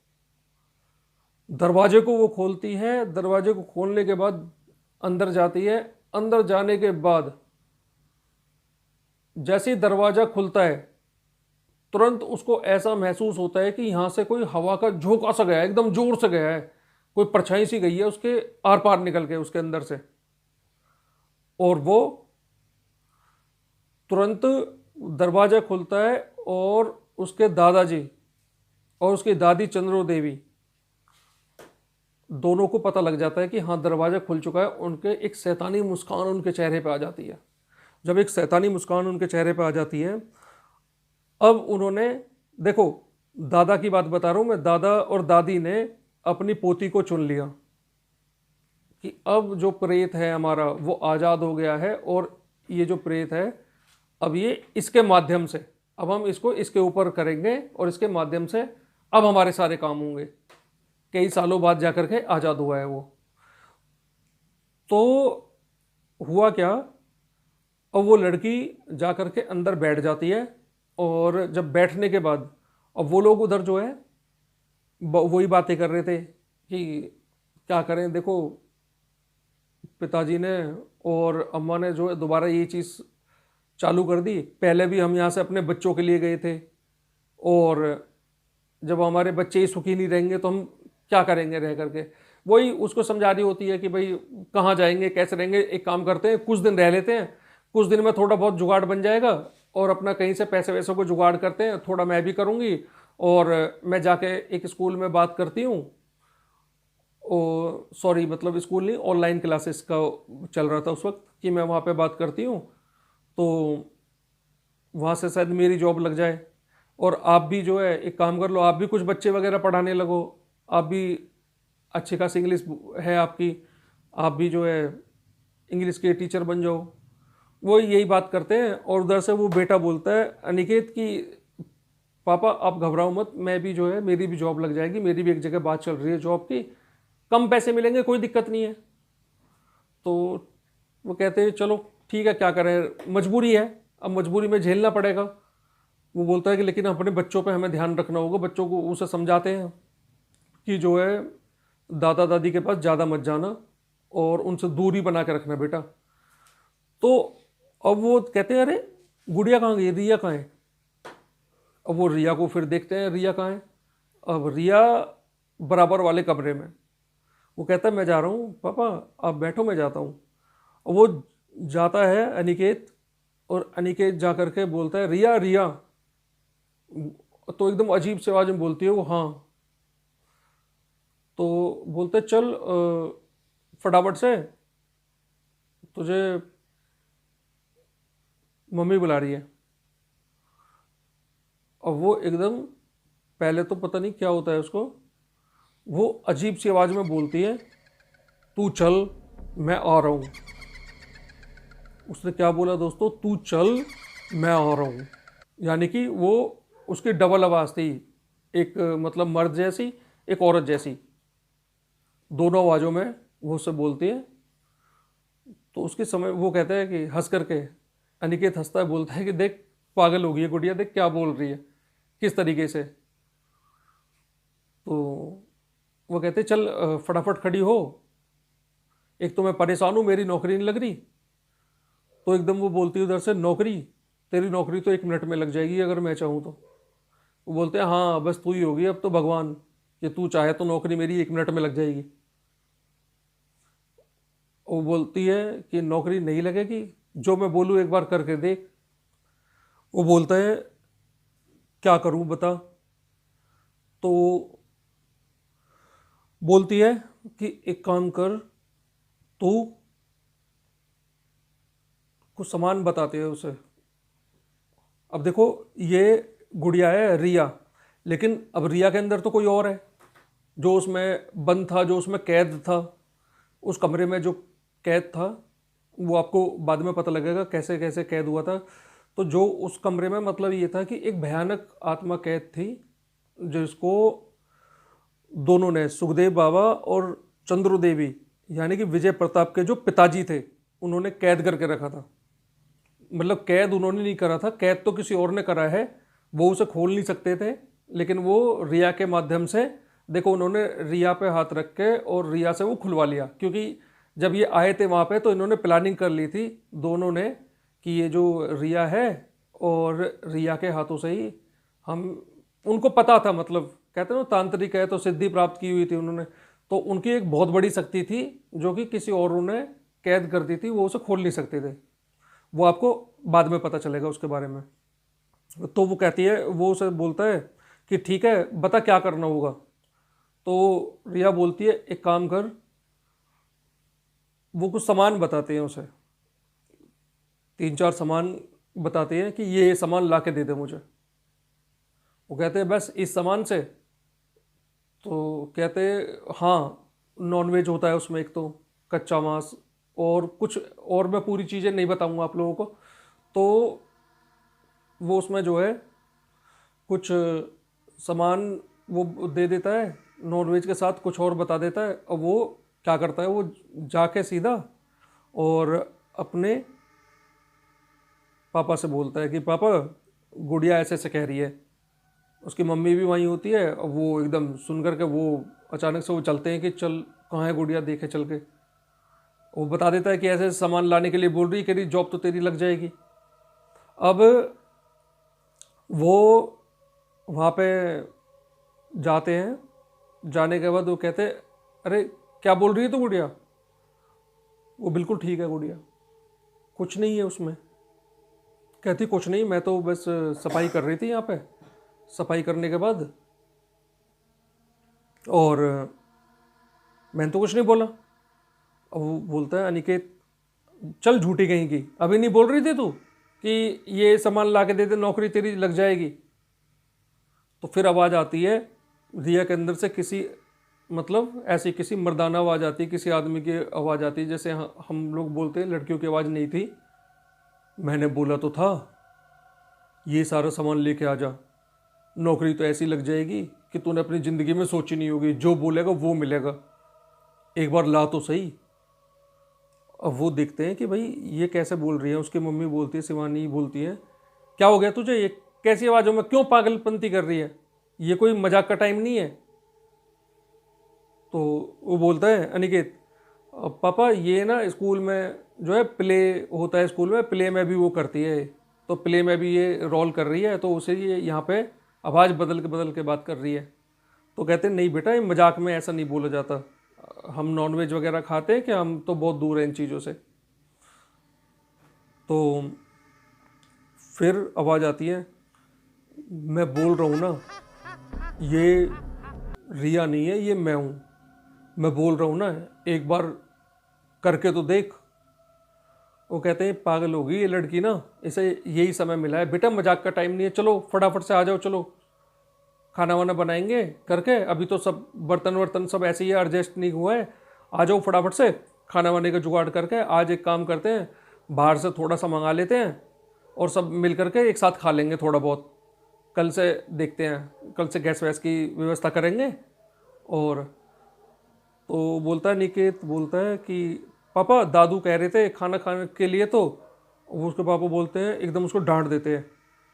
दरवाजे को वो खोलती है, दरवाजे को खोलने के बाद अंदर जाती है। अंदर जाने के बाद जैसे ही दरवाज़ा खुलता है, तुरंत उसको ऐसा महसूस होता है कि यहाँ से कोई हवा का झोंका सा गया है, एकदम जोर से गया है, कोई परछाई सी गई है उसके आर पार निकल के उसके अंदर से। और वो तुरंत दरवाज़ा खुलता है और उसके दादाजी और उसकी दादी चंद्रो देवी दोनों को पता लग जाता है कि हाँ दरवाज़ा खुल चुका है। उनके एक शैतानी मुस्कान उनके चेहरे पे आ जाती है। जब एक शैतानी मुस्कान उनके चेहरे पे आ जाती है, अब उन्होंने, देखो दादा की बात बता रहा हूँ मैं, दादा और दादी ने अपनी पोती को चुन लिया कि अब जो प्रेत है हमारा वो आज़ाद हो गया है, और ये जो प्रेत है अब ये इसके माध्यम से, अब हम इसको इसके ऊपर करेंगे और इसके माध्यम से अब हमारे सारे काम होंगे। कई सालों बाद जाकर के आज़ाद हुआ है वो। तो हुआ क्या, अब वो लड़की जाकर के अंदर बैठ जाती है, और जब बैठने के बाद अब वो लोग उधर जो है वही बातें कर रहे थे कि क्या करें। देखो पिताजी ने और अम्मा ने जो है दोबारा ये चीज़ चालू कर दी। पहले भी हम यहाँ से अपने बच्चों के लिए गए थे, और जब हमारे बच्चे ही सुखी नहीं रहेंगे तो हम क्या करेंगे रह करके। वही उसको समझा रही होती है कि भाई कहाँ जाएंगे, कैसे रहेंगे, एक काम करते हैं कुछ दिन रह लेते हैं, कुछ दिन में थोड़ा बहुत जुगाड़ बन जाएगा, और अपना कहीं से पैसे वैसे को जुगाड़ करते हैं, थोड़ा मैं भी करूँगी, और मैं जाके एक स्कूल में बात करती हूँ। सॉरी, मतलब स्कूल नहीं, ऑनलाइन क्लासेस का चल रहा था उस वक्त, कि मैं वहाँ पे बात करती हूँ। तो वहाँ से शायद मेरी जॉब लग जाए, और आप भी जो है एक काम कर लो, आप भी कुछ बच्चे वगैरह पढ़ाने लगो, आप भी अच्छी खासी इंग्लिश है आपकी, आप भी जो है इंग्लिश के टीचर बन जाओ। वो यही बात करते हैं। और उधर से वो बेटा बोलता है अनिकेत की पापा आप घबराओ मत, मैं भी जो है मेरी भी जॉब लग जाएगी, मेरी भी एक जगह बात चल रही है जॉब की, कम पैसे मिलेंगे, कोई दिक्कत नहीं है। तो वो कहते हैं चलो ठीक है, क्या करें, मजबूरी है, अब मजबूरी में झेलना पड़ेगा। वो बोलता है कि लेकिन अपने बच्चों पे हमें ध्यान रखना होगा, बच्चों को उसे समझाते हैं कि जो है दादा दादी के पास ज़्यादा मत जाना और उनसे दूरी बना के रखना बेटा। तो अब वो कहते हैं अरे गुड़िया कहाँ गई, रिया कहाँ है। अब वो रिया को फिर देखते हैं, रिया कहाँ है। अब रिया बराबर वाले कमरे में। वो कहता है मैं जा रहा हूँ पापा, आप बैठो मैं जाता हूँ। और वो जाता है अनिकेत, और अनिकेत जा करके बोलता है रिया रिया। तो एकदम अजीब से आवाज़ में बोलती है वो हाँ। तो बोलते चल फटाफट से, तुझे मम्मी बुला रही है। और वो एकदम, पहले तो पता नहीं क्या होता है उसको, वो अजीब सी आवाज़ में बोलती है तू चल मैं आ रहा हूँ। उसने क्या बोला दोस्तों, तू चल मैं आ रहा हूँ। यानी कि वो उसकी डबल आवाज़ थी, एक मतलब मर्द जैसी, एक औरत जैसी, दोनों आवाज़ों में वो उससे बोलती है। तो उसके समय वो कहता है कि हंस करके, अनिकेत हंसता है, बोलता है कि देख पागल हो गई है गुड़िया, देख क्या बोल रही है किस तरीके से। तो वो कहते चल फटाफट खड़ी हो, एक तो मैं परेशान हूँ, मेरी नौकरी नहीं लग रही। तो एकदम वो बोलती है उधर से, नौकरी, तेरी नौकरी तो 1 मिनट में लग जाएगी अगर मैं चाहूँ तो। वो बोलते हैं हाँ बस तू ही होगी अब तो भगवान, कि तू चाहे तो नौकरी मेरी 1 मिनट में लग जाएगी। वो बोलती है कि नौकरी नहीं लगेगी, जो मैं बोलूँ एक बार करके देख। वो बोलता है क्या करूँ बता। तो बोलती है कि एक काम कर, तू कुछ सामान बताते हैं उसे। अब देखो ये गुड़िया है रिया, लेकिन अब रिया के अंदर तो कोई और है जो उसमें बंद था, जो उसमें कैद था, उस कमरे में जो कैद था। वो आपको बाद में पता लगेगा कैसे कैसे कैद हुआ था। तो जो उस कमरे में मतलब ये था कि एक भयानक आत्मा कैद थी, जिसको दोनों ने, सुखदेव बाबा और चंद्रू देवी, यानी कि विजय प्रताप के जो पिताजी थे, उन्होंने कैद करके रखा था। मतलब कैद उन्होंने नहीं करा था, कैद तो किसी और ने करा है, वो उसे खोल नहीं सकते थे। लेकिन वो रिया के माध्यम से, देखो उन्होंने रिया पे हाथ रख के और रिया से वो खुलवा लिया, क्योंकि जब ये आए थे वहाँ पे तो इन्होंने प्लानिंग कर ली थी दोनों ने कि ये जो रिया है, और रिया के हाथों से ही हम, उनको पता था, मतलब कहते हैं ना तांत्रिक है तो सिद्धि प्राप्त की हुई थी उन्होंने। तो उनकी एक बहुत बड़ी शक्ति थी जो कि किसी और ने कैद कर दी थी, वो उसे खोल नहीं सकते थे। वो आपको बाद में पता चलेगा उसके बारे में। तो वो कहती है, वो उसे बोलता है कि ठीक है बता क्या करना होगा। तो रिया बोलती है एक काम कर, वो कुछ सामान बताते हैं उसे, 3-4 सामान बताते हैं कि ये सामान ला के दे दे मुझे। वो कहते हैं बस इस सामान से। तो कहते हैं हाँ, नॉनवेज होता है उसमें, एक तो कच्चा मांस और कुछ और, मैं पूरी चीज़ें नहीं बताऊंगा आप लोगों को। तो वो उसमें जो है कुछ सामान वो दे देता है, नॉनवेज के साथ कुछ और बता देता है। और वो क्या करता है, वो जाके सीधा और अपने पापा से बोलता है कि पापा गुड़िया ऐसे ऐसे कह रही है। उसकी मम्मी भी वहीं होती है, और वो एकदम सुन कर के वो अचानक से वो चलते हैं कि चल कहाँ है गुड़िया, देखे चल के। वो बता देता है कि ऐसे सामान लाने के लिए बोल रही है, कह रही जॉब तो तेरी लग जाएगी। अब वो वहाँ पे जाते हैं, जाने के बाद वो कहते हैं अरे क्या बोल रही है तू गुड़िया। वो बिल्कुल ठीक है गुड़िया, कुछ नहीं है उसमें। कहती कुछ नहीं, मैं तो बस सफाई कर रही थी यहाँ पे, सफाई करने के बाद, और मैंने तो कुछ नहीं बोला। अब वो बोलता है अनिकेत चल झूठी कहीं की, अभी नहीं बोल रही थी तू, कि ये सामान ला के दे दे, नौकरी तेरी लग जाएगी। तो फिर आवाज़ आती है रिया के अंदर से, किसी मतलब ऐसी किसी मर्दाना आवाज़ आती है, किसी आदमी की आवाज़ आती है, जैसे हम लोग बोलते हैं लड़कियों की आवाज़ नहीं थी। मैंने बोला तो था ये सारा सामान लेके आ जा, नौकरी तो ऐसी लग जाएगी कि तूने अपनी ज़िंदगी में सोची नहीं होगी, जो बोलेगा वो मिलेगा, एक बार ला तो सही। अब वो देखते हैं कि भाई ये कैसे बोल रही है। उसकी मम्मी बोलती है, शिवानी बोलती है, क्या हो गया तुझे, ये कैसी आवाज़ों में क्यों पागलपंती कर रही है, ये कोई मजाक का टाइम नहीं है। तो वो बोलता है अनिकेत, पापा ये ना स्कूल में जो है प्ले होता है, स्कूल में प्ले में भी वो करती है, तो प्ले में भी ये रोल कर रही है, तो उसे ये यहाँ पे आवाज़ बदल के बात कर रही है। तो कहते हैं नहीं बेटा, ये मजाक में ऐसा नहीं बोला जाता, हम नॉनवेज वगैरह खाते हैं कि हम तो बहुत दूर हैं इन चीज़ों से। तो फिर आवाज़ आती है, मैं बोल रहा हूँ ना ये रिया नहीं है, ये मैं हूँ, मैं बोल रहा हूँ ना, एक बार करके तो देख। वो कहते हैं पागल होगी ये लड़की ना, इसे यही समय मिला है बेटा, मजाक का टाइम नहीं है, चलो फटाफट से आ जाओ, चलो खाना वाना बनाएंगे करके, अभी तो सब बर्तन वर्तन सब ऐसे ही एडजस्ट नहीं हुआ है, आ जाओ फटाफट से खाना वाने का जुगाड़ करके। आज एक काम करते हैं, बाहर से थोड़ा सा मंगा लेते हैं और सब मिल करके एक साथ खा लेंगे थोड़ा बहुत, कल से देखते हैं, कल से गैस वैस की व्यवस्था करेंगे। और तो बोलता है निकेत, बोलता है कि पापा दादू कह रहे थे खाना खाने के लिए, तो वो उसके पापा बोलते हैं, एकदम उसको डांट देते हैं,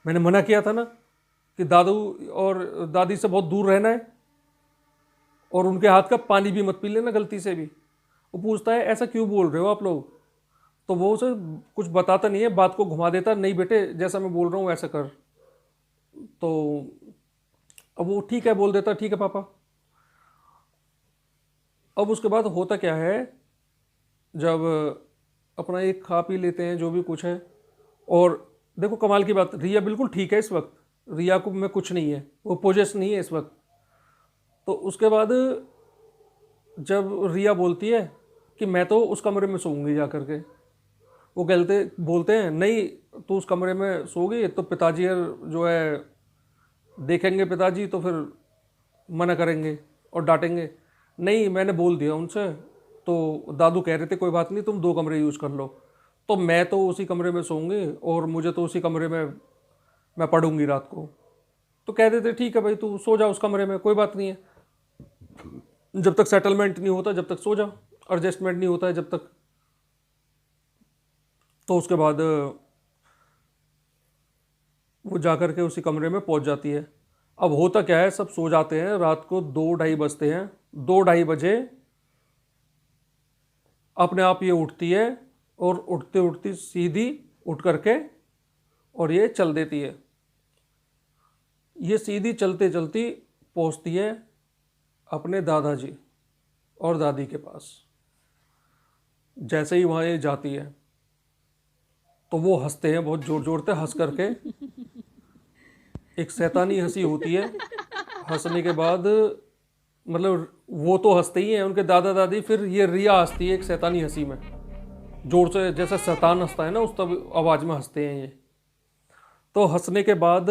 मैंने मना किया था ना कि दादू और दादी से बहुत दूर रहना है, और उनके हाथ का पानी भी मत पी लेना गलती से भी। वो पूछता है ऐसा क्यों बोल रहे हो आप लोग, तो वो उसे कुछ बताता नहीं है, बात को घुमा देता, नहीं बेटे जैसा मैं बोल रहा हूँ वैसा कर। तो अब वो ठीक है बोल देता, ठीक है पापा। अब उसके बाद होता क्या है, जब अपना एक खा पी लेते हैं जो भी कुछ है, और देखो कमाल की बात, रिया बिल्कुल ठीक है इस वक्त, रिया को में कुछ नहीं है, वो पोजेस नहीं है इस वक्त। तो उसके बाद जब रिया बोलती है कि मैं तो उस कमरे में सोऊंगी जा करके, वो कहते बोलते हैं नहीं, तू उस कमरे में सोगी तो पिताजी जो है देखेंगे, पिताजी तो फिर मना करेंगे और डांटेंगे। नहीं मैंने बोल दिया उनसे, तो दादू कह रहे थे कोई बात नहीं तुम दो कमरे यूज़ कर लो, तो मैं तो उसी कमरे में सोऊंगी और मुझे तो उसी कमरे में मैं पढ़ूंगी रात को। तो कह देते ठीक है भाई तू सो जा उस कमरे में, कोई बात नहीं है, जब तक सेटलमेंट नहीं होता जब तक सो जा, एडजस्टमेंट नहीं होता है जब तक। तो उसके बाद वो जा कर के उसी कमरे में पहुंच जाती है। अब होता क्या है, सब सो जाते हैं, रात को 2-2:30 बजते हैं, 2-2:30 बजे अपने आप ये उठती है, और उठते उठती सीधी उठ करके और ये चल देती है। ये सीधी चलते चलती पहुंचती है अपने दादाजी और दादी के पास। जैसे ही वहाँ ये जाती है तो वो हंसते हैं बहुत जोर जोर से, हंस करके एक शैतानी हंसी होती है। हंसने के बाद मतलब वो तो हंसते ही हैं उनके दादा दादी, फिर ये रिया हंसती है एक शैतानी हंसी में, जोर से, जैसे शैतान हंसता है ना उस तब आवाज़ में हंसते हैं ये। तो हंसने के बाद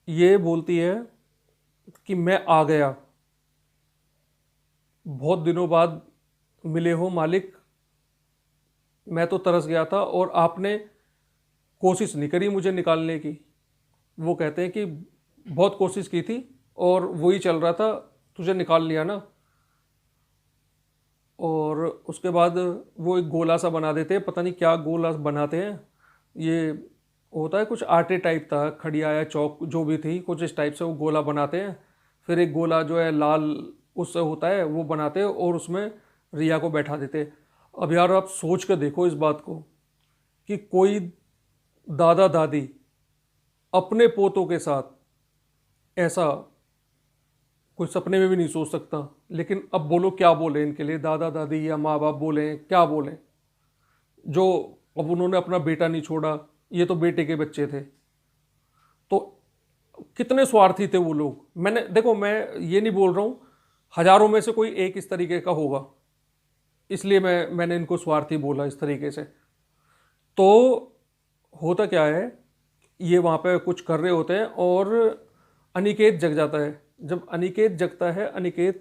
ये बोलती है कि मैं आ गया, बहुत दिनों बाद मिले हो मालिक, मैं तो तरस गया था और आपने कोशिश नहीं करी मुझे निकालने की। वो कहते हैं कि बहुत कोशिश की थी और वही चल रहा था, तुझे निकाल लिया ना। और उसके बाद वो एक गोला सा बना देते हैं, पता नहीं क्या गोला बनाते हैं, ये होता है कुछ आटे टाइप था, खड़िया या चौक जो भी थी, कुछ इस टाइप से वो गोला बनाते हैं। फिर एक गोला जो है लाल उससे होता है वो बनाते हैं और उसमें रिया को बैठा देते हैं। अब यार आप सोच कर देखो इस बात को कि कोई दादा दादी अपने पोतों के साथ ऐसा कोई सपने में भी नहीं सोच सकता, लेकिन अब बोलो क्या बोले इनके लिए, दादा दादी या माँ बाप बोले क्या बोले, जो अब उन्होंने अपना बेटा नहीं छोड़ा, ये तो बेटे के बच्चे थे। तो कितने स्वार्थी थे वो लोग। मैंने देखो मैं ये नहीं बोल रहा हूँ, हजारों में से कोई एक इस तरीके का होगा, इसलिए मैंने इनको स्वार्थी बोला इस तरीके से। तो होता क्या है, ये वहाँ पे कुछ कर रहे होते हैं और अनिकेत जग जाता है। जब अनिकेत जगता है, अनिकेत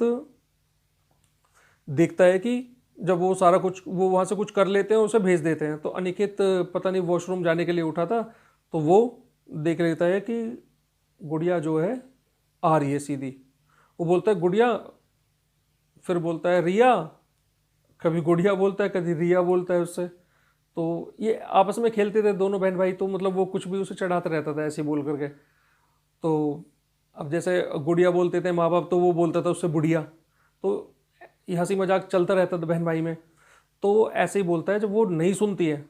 देखता है कि जब वो सारा कुछ वो वहाँ से कुछ कर लेते हैं, उसे भेज देते हैं, तो अनिकेत पता नहीं वॉशरूम जाने के लिए उठा था, तो वो देख लेता है कि गुड़िया जो है आ रही है सीधी। वो बोलता है गुड़िया, फिर बोलता है रिया, कभी गुड़िया बोलता है, कभी रिया बोलता है उससे। तो ये आपस में खेलते थे दोनों बहन भाई, तो मतलब वो कुछ भी उसे चढ़ाता रहता था ऐसे बोल करके। तो अब जैसे गुड़िया बोलते थे माँ बाप, तो वो बोलता था उससे बुढ़िया। तो ये हंसी मजाक चलता रहता था बहन भाई में। तो ऐसे ही बोलता है, जब वो नहीं सुनती है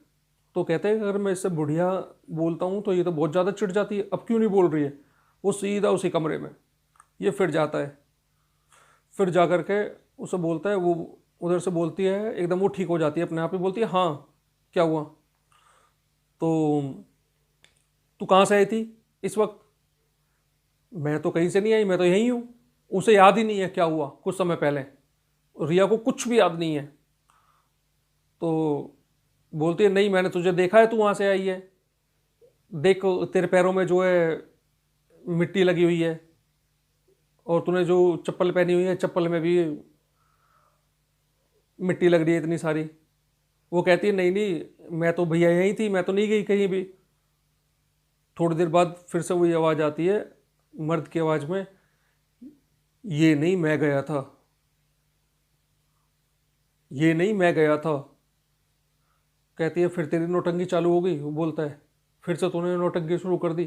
तो कहते हैं अगर मैं इससे बुढ़िया बोलता हूँ तो ये तो बहुत ज़्यादा चिढ़ जाती है, अब क्यों नहीं बोल रही है। वो सीधा उसी कमरे में ये फिर जाता है, फिर जा कर के उसे बोलता है, वो उधर से बोलती है, एकदम वो ठीक हो जाती है अपने आप ही, बोलती है हाँ क्या हुआ, तो तू कहाँ से आई थी इस वक्त। मैं तो कहीं से नहीं आई, मैं तो यहीं हूँ। उसे याद ही नहीं है क्या हुआ कुछ समय पहले, रिया को कुछ भी याद नहीं है। तो बोलती है नहीं मैंने तुझे देखा है, तू वहाँ से आई है, देख तेरे पैरों में जो है मिट्टी लगी हुई है, और तूने जो चप्पल पहनी हुई है चप्पल में भी मिट्टी लग रही है इतनी सारी। वो कहती है नहीं नहीं मैं तो भैया यहीं थी, मैं तो नहीं गई कहीं भी। थोड़ी देर बाद फिर से वही आवाज़ आती है मर्द की आवाज़ में, ये नहीं मैं गया था, ये नहीं मैं गया था। कहती है फिर तेरी नौटंकी चालू हो गई। वो बोलता है फिर से तूने नौटंकी शुरू कर दी,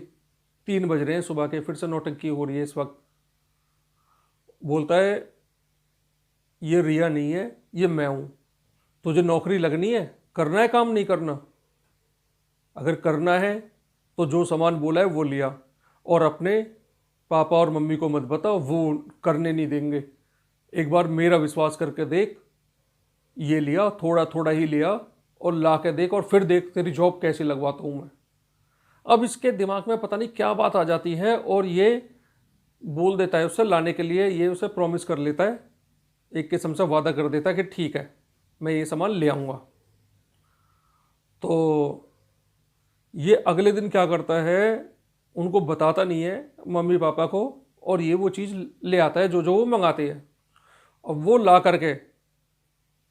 3 बज रहे हैं सुबह के, फिर से नौटंकी हो रही है इस वक्त। बोलता है ये रिया नहीं है, ये मैं हूं। तुझे नौकरी लगनी है, करना है काम नहीं करना। अगर करना है तो जो सामान बोला है वो लिया, और अपने पापा और मम्मी को मत बताओ, वो करने नहीं देंगे। एक बार मेरा विश्वास करके देख, ये लिया थोड़ा थोड़ा ही लिया, और ला के देख, और फिर देख तेरी जॉब कैसे लगवाता हूँ मैं। अब इसके दिमाग में पता नहीं क्या बात आ जाती है, और ये बोल देता है उससे लाने के लिए, ये उसे प्रॉमिस कर लेता है, एक किस्म से वादा कर देता है कि ठीक है मैं ये सामान ले आऊँगा। तो ये अगले दिन क्या करता है, उनको बताता नहीं है मम्मी पापा को, और ये वो चीज़ ले आता है जो जो वो मंगाते हैं, और वो ला करके,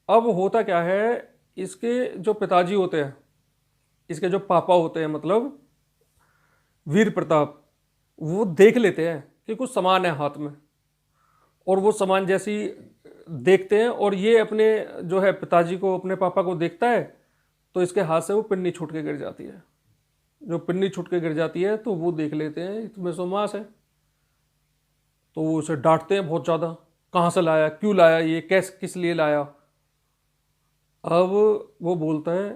अब होता क्या है, इसके जो पिताजी होते हैं, इसके जो पापा होते हैं मतलब वीर प्रताप, वो देख लेते हैं कि कुछ सामान है हाथ में, और वो सामान जैसी देखते हैं, और ये अपने जो है पिताजी को, अपने पापा को देखता है, तो इसके हाथ से वो पिन्नी छूट के गिर जाती है। जो पिन्नी छूट के गिर जाती है तो वो देख लेते हैं इसमें तो मांस है। तो वो उसे डांटते हैं बहुत ज़्यादा, कहाँ से लाया, क्यों लाया, ये कैसे किस लिए लाया। अब वो बोलता है,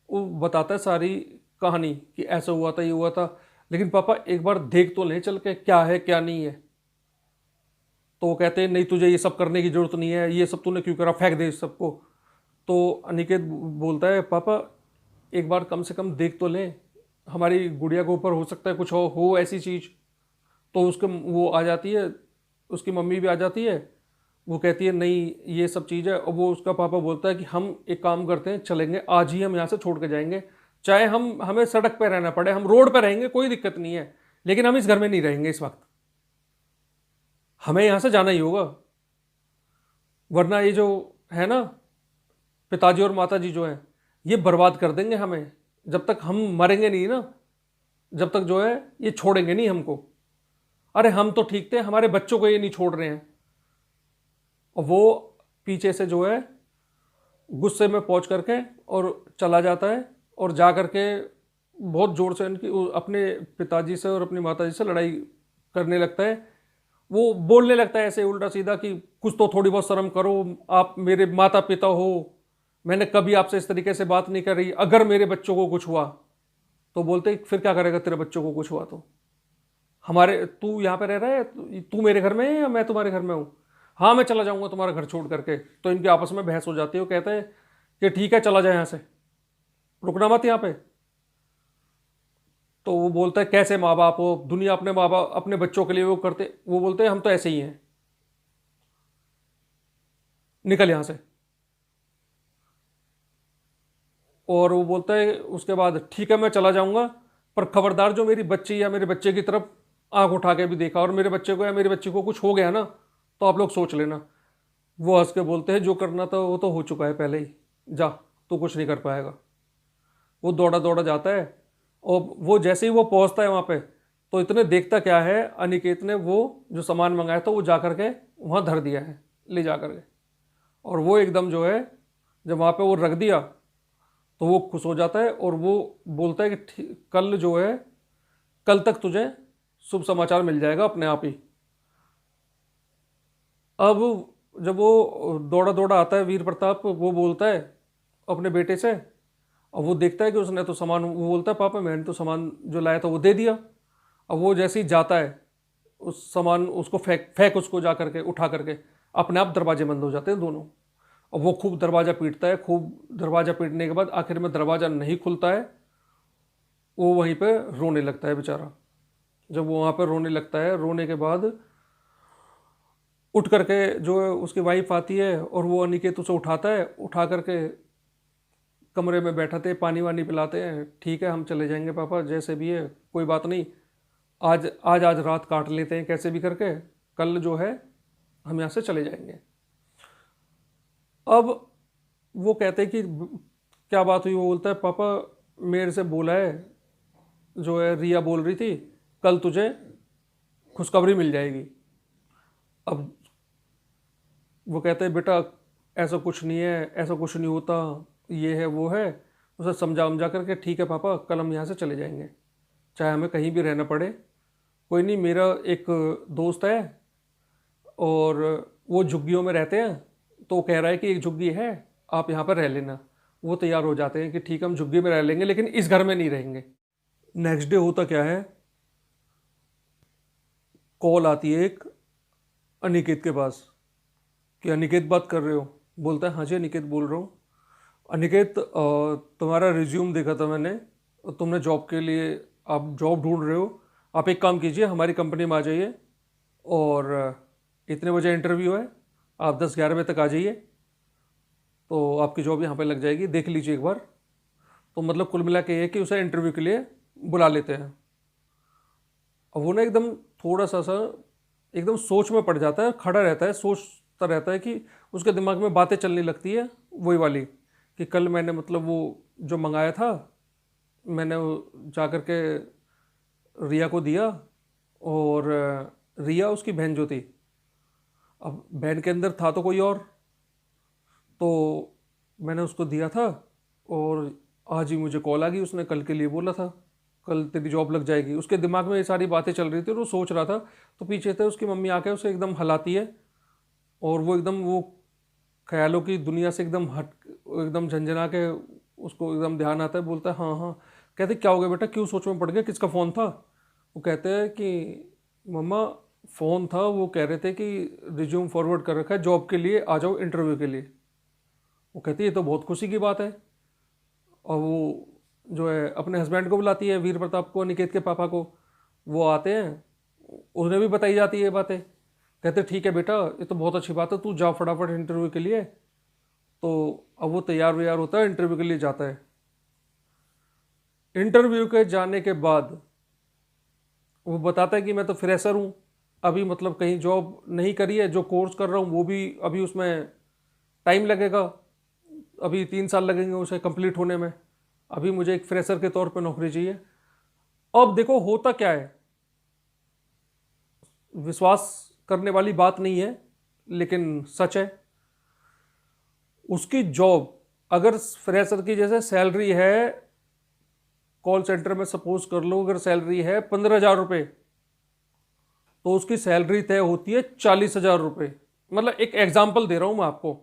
वो बताता है सारी कहानी कि ऐसा हुआ था, ये हुआ था, लेकिन पापा एक बार देख तो ले चल के क्या है क्या नहीं है। तो वो कहते हैं नहीं तुझे ये सब करने की जरूरत नहीं है, ये सब तूने क्यों करा, फेंक दे इस सबको। तो अनिकेत बोलता है पापा एक बार कम से कम देख तो लें, हमारी गुड़िया के ऊपर हो सकता है कुछ हो ऐसी चीज़। तो उसके वो आ जाती है, उसकी मम्मी भी आ जाती है, वो कहती है नहीं ये सब चीज़ है। और वो उसका पापा बोलता है कि हम एक काम करते हैं, चलेंगे आज ही, हम यहाँ से छोड़ के जाएंगे, चाहे हम हमें सड़क पर रहना पड़े, हम रोड पर रहेंगे कोई दिक्कत नहीं है, लेकिन हम इस घर में नहीं रहेंगे इस वक्त, हमें यहाँ से जाना ही होगा, वरना ये जो है ना पिताजी और माताजी जो है ये बर्बाद कर देंगे हमें, जब तक हम मरेंगे नहीं ना, जब तक जो है ये छोड़ेंगे नहीं हमको। अरे हम तो ठीक थे, हमारे बच्चों को ये नहीं छोड़ रहे हैं। और वो पीछे से जो है गुस्से में पहुंच करके और चला जाता है, और जा करके बहुत ज़ोर से इनकी अपने पिताजी से और अपनी माताजी से लड़ाई करने लगता है। वो बोलने लगता है ऐसे उल्टा सीधा कि कुछ तो थोड़ी बहुत शर्म करो, आप मेरे माता पिता हो, मैंने कभी आपसे इस तरीके से बात नहीं करी, अगर मेरे बच्चों को कुछ हुआ। तो बोलते फिर क्या करेगा, तेरे बच्चों को कुछ हुआ तो हमारे, तू यहाँ पे रह रहा है, तू मेरे घर में है या मैं तुम्हारे घर में हूँ, हाँ मैं चला जाऊँगा तुम्हारा घर छोड़ करके। तो इनके आपस में बहस हो जाती है, वो कहते हैं कि ठीक है चला जाए यहाँ से, रुकना मत यहाँ पे। तो वो बोलता है कैसे माँ बाप हो, दुनिया अपने माँ बाप अपने बच्चों के लिए वो करते, वो बोलते हैं हम तो ऐसे ही हैं, निकल यहाँ से। और वो बोलता है उसके बाद, ठीक है मैं चला जाऊँगा, पर खबरदार जो मेरी बच्ची या मेरे बच्चे की तरफ आँख उठा के भी देखा और मेरे बच्चे को या मेरी बच्ची को कुछ हो गया ना, तो आप लोग सोच लेना। वो हंस के बोलते हैं, जो करना था वो तो हो चुका है पहले ही, जा, तू कुछ नहीं कर पाएगा। वो दौड़ा दौड़ा जाता है और वो जैसे ही वो पहुंचता है वहाँ पे, तो इतने देखता क्या है, अनिकेत ने वो जो सामान मंगाया था वो जा करके वहाँ धर दिया है, ले जा करके। और वो एकदम जो है, जब वहाँ पे वो रख दिया तो वो खुश हो जाता है और वो बोलता है कि कल जो है, कल तक तुझे शुभ समाचार मिल जाएगा अपने आप ही। अब जब वो दौड़ा दौड़ा आता है वीर प्रताप, वो बोलता है अपने बेटे से, और वो देखता है कि उसने तो सामान, वो बोलता है पापा मैंने तो सामान जो लाया था वो दे दिया। अब वो जैसे ही जाता है, उस सामान उसको फेंक फेंक उसको जा करके उठा करके, अपने आप दरवाजे बंद हो जाते हैं दोनों। और वो खूब दरवाज़ा पीटता है, खूब दरवाज़ा पीटने के बाद आखिर में दरवाज़ा नहीं खुलता है। वो वहीं पे रोने लगता है बेचारा। जब वो वहाँ पे रोने लगता है, रोने के बाद उठ करके जो है उसकी वाइफ आती है और वो अनिकेत उसे उठाता है, उठा करके कमरे में बैठाते हैं, पानी वानी पिलाते हैं। ठीक है हम चले जाएंगे पापा, जैसे भी है कोई बात नहीं, आज आज आज रात काट लेते हैं कैसे भी करके, कल जो है हम यहाँ से चले जाएंगे। अब वो कहते हैं कि क्या बात हुई। वो बोलता है पापा मेरे से बोला है, जो है रिया बोल रही थी कल तुझे खुशखबरी मिल जाएगी। अब वो कहते हैं बेटा ऐसा कुछ नहीं है, ऐसा कुछ नहीं होता, ये है वो है। उसे समझा समझा करके, ठीक है पापा कल हम यहाँ से चले जाएंगे, चाहे हमें कहीं भी रहना पड़े, कोई नहीं। मेरा एक दोस्त है और वो झुग्गियों में रहते हैं, तो कह रहा है कि एक झुग्गी है, आप यहाँ पर रह लेना। वो तैयार हो जाते हैं कि ठीक है हम झुग्गी में रह लेंगे, लेकिन इस घर में नहीं रहेंगे। नेक्स्ट डे होता क्या है, कॉल आती है एक अनिकेत के पास कि अनिकेत बात कर रहे हो। बोलता है हाँ जी अनिकेत बोल रहा हूँ। अनिकेत तुम्हारा रिज्यूम देखा था मैंने, तुमने जॉब के लिए, आप जॉब ढूंढ रहे हो, आप एक काम कीजिए हमारी कंपनी में आ जाइए और इतने बजे इंटरव्यू है, आप 10-11 बजे तक आ जाइए, तो आपकी जॉब यहाँ पे लग जाएगी, देख लीजिए एक बार। तो मतलब कुल मिला के ये कि उसे इंटरव्यू के लिए बुला लेते हैं। अब वो ना एकदम थोड़ा सा एकदम सोच में पड़ जाता है, खड़ा रहता है, सोचता रहता है कि उसके दिमाग में बातें चलने लगती है वही वाली, कि कल मैंने मतलब वो जो मंगाया था मैंने जा कर के रिया को दिया, और रिया उसकी बहन जो थी, अब बहन के अंदर था तो कोई और, तो मैंने उसको दिया था और आज ही मुझे कॉल आ गई, उसने कल के लिए बोला था, कल तेरी जॉब लग जाएगी। उसके दिमाग में ये सारी बातें चल रही थी और वो सोच रहा था। तो पीछे से उसकी मम्मी आके उसे एकदम हिलाती है और वो एकदम वो ख्यालों की दुनिया से एकदम हट, एकदम झंझना के उसको एकदम ध्यान आता है। बोलता है हाँ हाँ। कहते क्या हो गया बेटा, क्यों सोच में पड़ गया, किसका फ़ोन था। वो कहते हैं कि मम्मा फ़ोन था, वो कह रहे थे कि रिज्यूम फॉरवर्ड कर रखा है जॉब के लिए, आ जाओ इंटरव्यू के लिए। वो कहती है ये तो बहुत खुशी की बात है। और वो जो है अपने हस्बैंड को बुलाती है, वीर प्रताप को, निकेत के पापा को। वो आते हैं, उन्हें भी बताई जाती है ये बातें। कहते ठीक है बेटा ये तो बहुत अच्छी बात है, तू जाओ फटाफट इंटरव्यू के लिए। तो अब वो तैयार व्यार होता है, इंटरव्यू के लिए जाता है। इंटरव्यू के जाने के बाद वो बताता है कि मैं तो फ्रेशर हूँ, अभी मतलब कहीं जॉब नहीं करी है, जो कोर्स कर रहा हूँ वो भी अभी उसमें टाइम लगेगा, अभी 3 साल लगेंगे उसे कंप्लीट होने में, अभी मुझे एक फ्रेशर के तौर पे नौकरी चाहिए। अब देखो होता क्या है, विश्वास करने वाली बात नहीं है लेकिन सच है। उसकी जॉब अगर फ्रेशर की जैसे सैलरी है, कॉल सेंटर में सपोज कर लो अगर सैलरी है 15,000 रुपये, तो उसकी सैलरी तय होती है 40,000 रुपये। मतलब एक एग्जाम्पल दे रहा हूं मैं आपको,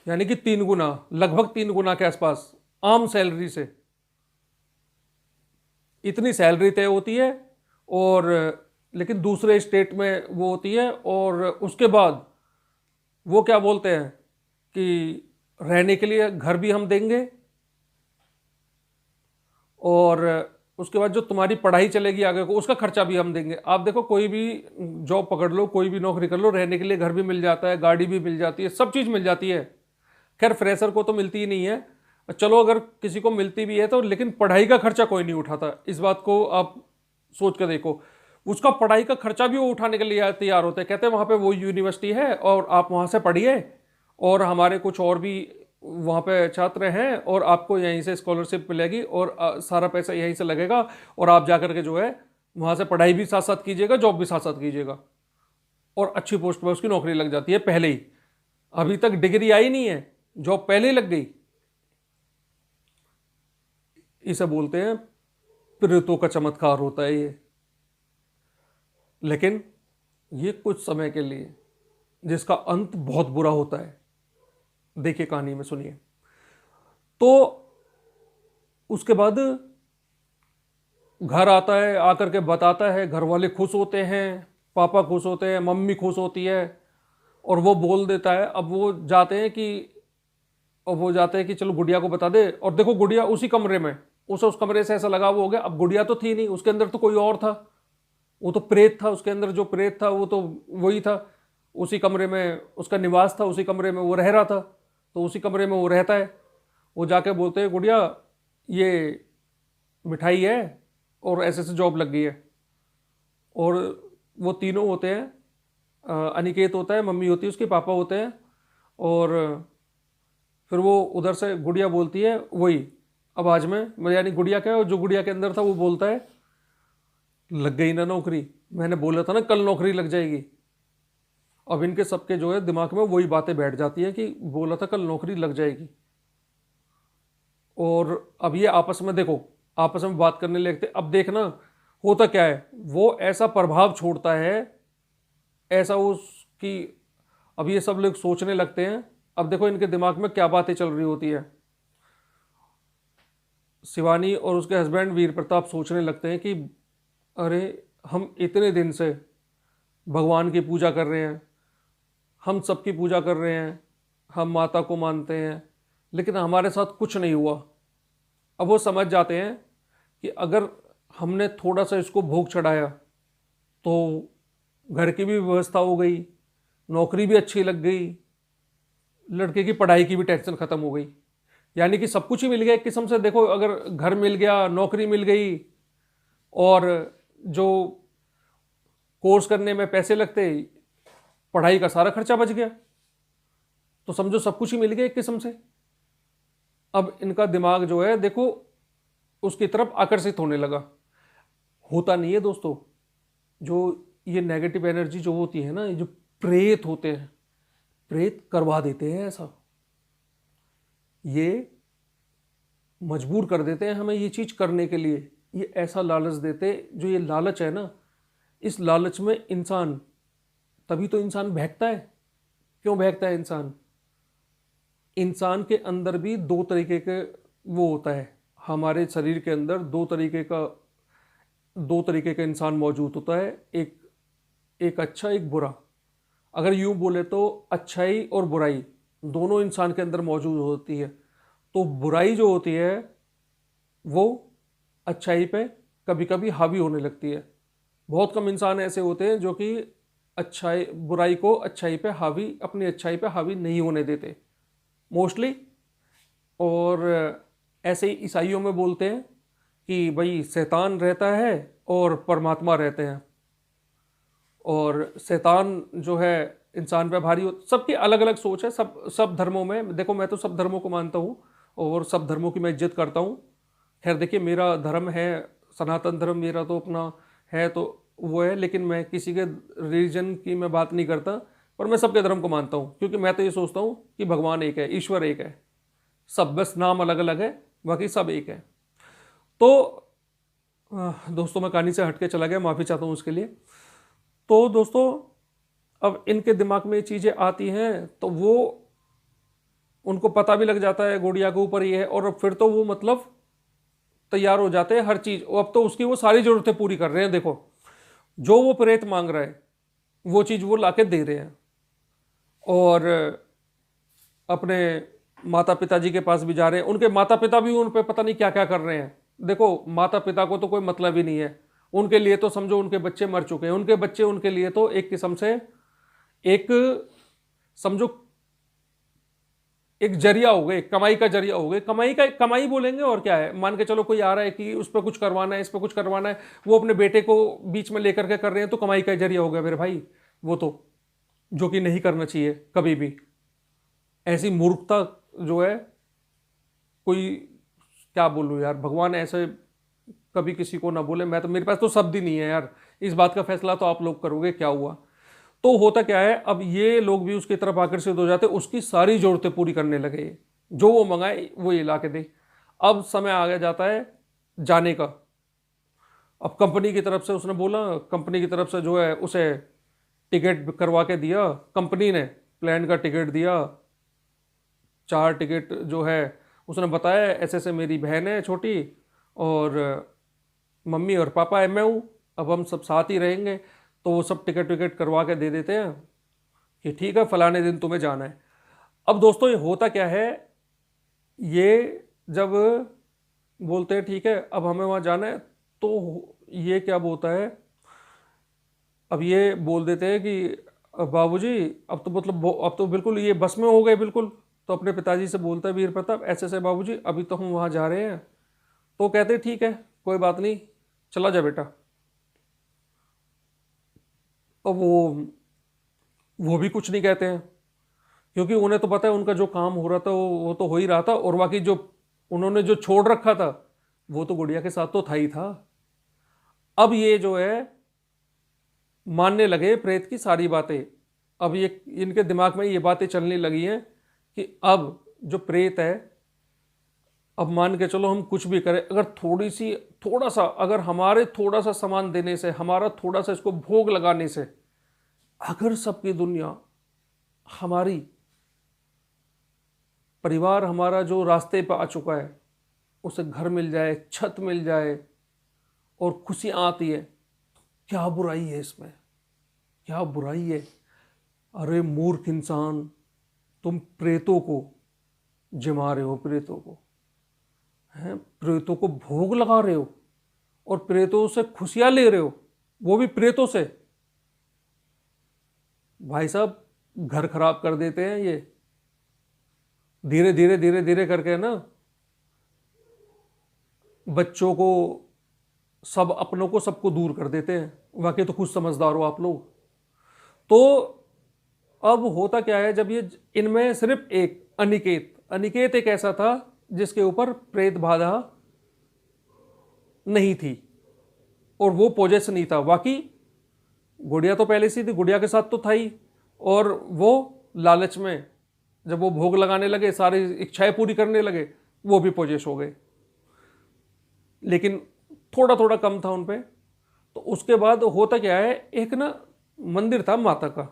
यानी कि 3 गुना, लगभग 3 गुना के आसपास आम सैलरी से इतनी सैलरी तय होती है। और लेकिन दूसरे स्टेट में वो होती है। और उसके बाद वो क्या बोलते हैं कि रहने के लिए घर भी हम देंगे, और उसके बाद जो तुम्हारी पढ़ाई चलेगी आगे को उसका खर्चा भी हम देंगे। आप देखो कोई भी जॉब पकड़ लो, कोई भी नौकरी कर लो, रहने के लिए घर भी मिल जाता है, गाड़ी भी मिल जाती है, सब चीज़ मिल जाती है। खैर फ्रेशर को तो मिलती ही नहीं है, चलो अगर किसी को मिलती भी है तो, लेकिन पढ़ाई का खर्चा कोई नहीं उठाता। इस बात को आप सोच कर देखो, उसका पढ़ाई का खर्चा भी वो उठाने के लिए तैयार होते हैं। कहते हैं वहाँ पे वो यूनिवर्सिटी है और आप वहाँ से पढ़िए, और हमारे कुछ और भी वहाँ पे छात्र हैं, और आपको यहीं से स्कॉलरशिप मिलेगी, और सारा पैसा यहीं से लगेगा, और आप जाकर के जो है वहाँ से पढ़ाई भी साथ साथ कीजिएगा, जॉब भी साथ साथ कीजिएगा, और अच्छी पोस्ट पर उसकी नौकरी लग जाती है पहले ही। अभी तक डिग्री आई नहीं है, जॉब पहले ही लग गई। इसे बोलते हैं प्रेतों का चमत्कार होता है ये। लेकिन ये कुछ समय के लिए, जिसका अंत बहुत बुरा होता है। देखिए कहानी में सुनिए। तो उसके बाद घर आता है, आकर के बताता है, घर वाले खुश होते हैं, पापा खुश होते हैं, मम्मी खुश होती है, और वो बोल देता है। अब वो जाते हैं कि चलो गुड़िया को बता दे, और देखो गुड़िया उसी कमरे में, उस कमरे से ऐसा लगाव हो गया। अब गुड़िया तो थी नहीं, उसके अंदर तो कोई और था, वो तो प्रेत था, उसके अंदर जो प्रेत था वो तो वही था, उसी कमरे में उसका निवास था, उसी कमरे में वो रह रहा था, तो उसी कमरे में वो रहता है। वो जाके बोलते हैं गुड़िया ये मिठाई है, और ऐसे ऐसे जॉब लग गई है। और वो तीनों होते हैं, अनिकेत होता है, मम्मी होती है उसके, पापा होते हैं, और फिर वो उधर से गुड़िया बोलती है वही आवाज में, यानी गुड़िया क्या है, जो गुड़िया के अंदर था वो बोलता है लग गई ना नौकरी, मैंने बोला था ना कल नौकरी लग जाएगी। अब इनके सबके जो है दिमाग में वही बातें बैठ जाती हैं कि बोला था कल नौकरी लग जाएगी। और अब ये आपस में देखो, आपस में बात करने लगते। अब देखना होता क्या है, वो ऐसा प्रभाव छोड़ता है, ऐसा उसकी, अब ये सब लोग सोचने लगते हैं। अब देखो इनके दिमाग में क्या बातें चल रही होती है। शिवानी और उसके हस्बैंड वीर प्रताप सोचने लगते हैं कि अरे हम इतने दिन से भगवान की पूजा कर रहे हैं, हम सबकी पूजा कर रहे हैं, हम माता को मानते हैं, लेकिन हमारे साथ कुछ नहीं हुआ। अब वो समझ जाते हैं कि अगर हमने थोड़ा सा इसको भोग चढ़ाया तो घर की भी व्यवस्था हो गई, नौकरी भी अच्छी लग गई, लड़के की पढ़ाई की भी टेंशन खत्म हो गई, यानी कि सब कुछ ही मिल गया एक किस्म से। देखो अगर घर मिल गया, नौकरी मिल गई, और जो कोर्स करने में पैसे लगते, पढ़ाई का सारा खर्चा बच गया, तो समझो सब कुछ ही मिल गया एक किस्म से। अब इनका दिमाग जो है देखो उसकी तरफ आकर्षित होने लगा। होता नहीं है दोस्तों, जो ये नेगेटिव एनर्जी जो होती है ना, ये जो प्रेत होते हैं, प्रेत करवा देते हैं ऐसा, ये मजबूर कर देते हैं हमें ये चीज करने के लिए। ये ऐसा लालच देते, जो ये लालच है ना, इस लालच में इंसान, तभी तो इंसान बहकता है। क्यों बहकता है इंसान? इंसान के अंदर भी दो तरीके के वो होता है, हमारे शरीर के अंदर दो तरीके का इंसान मौजूद होता है, एक अच्छा एक बुरा। अगर यूं बोले तो अच्छाई और बुराई दोनों इंसान के अंदर मौजूद होती है। तो बुराई जो होती है वो अच्छाई पे कभी कभी हावी होने लगती है। बहुत कम इंसान ऐसे होते हैं जो कि बुराई को अच्छाई पे हावी, अपनी अच्छाई पे हावी नहीं होने देते मोस्टली। और ऐसे ही ईसाइयों में बोलते हैं कि भाई शैतान रहता है और परमात्मा रहते हैं, और शैतान जो है इंसान पे भारी हो। सबकी अलग अलग सोच है, सब धर्मों में। देखो मैं तो सब धर्मों को मानता हूँ और सब धर्मों की मैं इज्जत करता हूँ। खैर देखिए मेरा धर्म है सनातन धर्म, मेरा तो अपना है तो वो है, लेकिन मैं किसी के रिलीजन की मैं बात नहीं करता, पर मैं सबके धर्म को मानता हूँ, क्योंकि मैं तो ये सोचता हूँ कि भगवान एक है, ईश्वर एक है, सब बस नाम अलग अलग है, बाकी सब एक है। तो दोस्तों मैं कहानी से हट के चला गया, माफ़ी चाहता हूँ उसके लिए। तो दोस्तों अब इनके दिमाग में ये चीज़ें आती हैं तो वो उनको पता भी लग जाता है गुड़िया के ऊपर ये है, और फिर तो वो मतलब तैयार हो जाते हैं हर चीज़। अब तो उसकी वो सारी ज़रूरतें पूरी कर रहे हैं। देखो जो वो प्रेत मांग रहा है वो चीज़ वो लाके दे रहे हैं, और अपने माता पिताजी के पास भी जा रहे हैं। उनके माता पिता भी उन पे पता नहीं क्या क्या कर रहे हैं। देखो माता पिता को तो कोई मतलब ही नहीं है, उनके लिए तो समझो उनके बच्चे मर चुके हैं, उनके बच्चे उनके लिए तो एक किस्म से एक समझो एक जरिया हो गए, कमाई का जरिया हो गए। कमाई बोलेंगे और क्या है। मान के चलो कोई आ रहा है कि उस पर कुछ करवाना है, इस पर कुछ करवाना है, वो अपने बेटे को बीच में लेकर के कर रहे हैं, तो कमाई का जरिया हो गया मेरे भाई वो तो, जो कि नहीं करना चाहिए कभी भी। ऐसी मूर्खता जो है, कोई क्या बोलूं यार, भगवान ऐसे कभी किसी को ना बोले। मैं तो, मेरे पास तो शब्द ही नहीं है यार। इस बात का फैसला तो आप लोग करोगे क्या हुआ। तो होता क्या है, अब ये लोग भी उसकी तरफ आकर्षित हो जाते, उसकी सारी जरूरतें पूरी करने लगे। जो वो मंगाए वो ये ला के दे। अब समय आ गया जाता है जाने का। अब कंपनी की तरफ से उसने बोला, कंपनी की तरफ से जो है उसे टिकट करवा के दिया, कंपनी ने प्लेन का टिकट दिया। 4 टिकट जो है उसने बताया, ऐसे ऐसे मेरी बहन है छोटी, और मम्मी और पापा है, मैं हूँ, अब हम सब साथ ही रहेंगे। तो वो सब टिकट विकट करवा के दे देते हैं कि ठीक है फलाने दिन तुम्हें जाना है। अब दोस्तों ये होता क्या है, ये जब बोलते हैं ठीक है अब हमें वहाँ जाना है, तो ये क्या बोलता है, अब ये बोल देते हैं कि बाबूजी अब तो मतलब अब तो बिल्कुल ये बस में हो गए बिल्कुल। तो अपने पिताजी से बोलता है वीर प्रताप, ऐसे ऐसे बाबूजी अभी तो हम वहाँ जा रहे हैं। तो कहते ठीक है कोई बात नहीं, चला जा बेटा। अब वो भी कुछ नहीं कहते हैं, क्योंकि उन्हें तो पता है उनका जो काम हो रहा था वो तो हो ही रहा था, और बाकी जो उन्होंने जो छोड़ रखा था वो तो गुड़िया के साथ तो था ही था। अब ये जो है मानने लगे प्रेत की सारी बातें। अब ये इनके दिमाग में ये बातें चलने लगी हैं कि अब जो प्रेत है, अब मान के चलो हम कुछ भी करें, अगर थोड़ा सा अगर हमारे थोड़ा सा सामान देने से, हमारा थोड़ा सा इसको भोग लगाने से, अगर सबकी दुनिया हमारी परिवार हमारा जो रास्ते पर आ चुका है उसे घर मिल जाए, छत मिल जाए और खुशियाँ आती है, क्या बुराई है इसमें, क्या बुराई है। अरे मूर्ख इंसान, तुम प्रेतों को जिमा रहे हो, प्रेतों को हैं, प्रेतों को भोग लगा रहे हो और प्रेतों से खुशियाँ ले रहे हो, वो भी प्रेतों से। भाई साहब घर खराब कर देते हैं ये, धीरे धीरे धीरे धीरे करके ना, बच्चों को, सब अपनों को, सबको दूर कर देते हैं। वाकई तो कुछ समझदार हो आप लोग। तो अब होता क्या है, जब ये इनमें सिर्फ एक अनिकेत एक ऐसा था जिसके ऊपर प्रेत बाधा नहीं थी और वो पोजेस नहीं था। बाकी गुड़िया तो पहले से थी, गुड़िया के साथ तो था ही, और वो लालच में जब वो भोग लगाने लगे, सारी इच्छाएं पूरी करने लगे, वो भी पोजेस हो गए। लेकिन थोड़ा थोड़ा कम था उन पे। तो उसके बाद होता क्या है, एक ना मंदिर था माता का।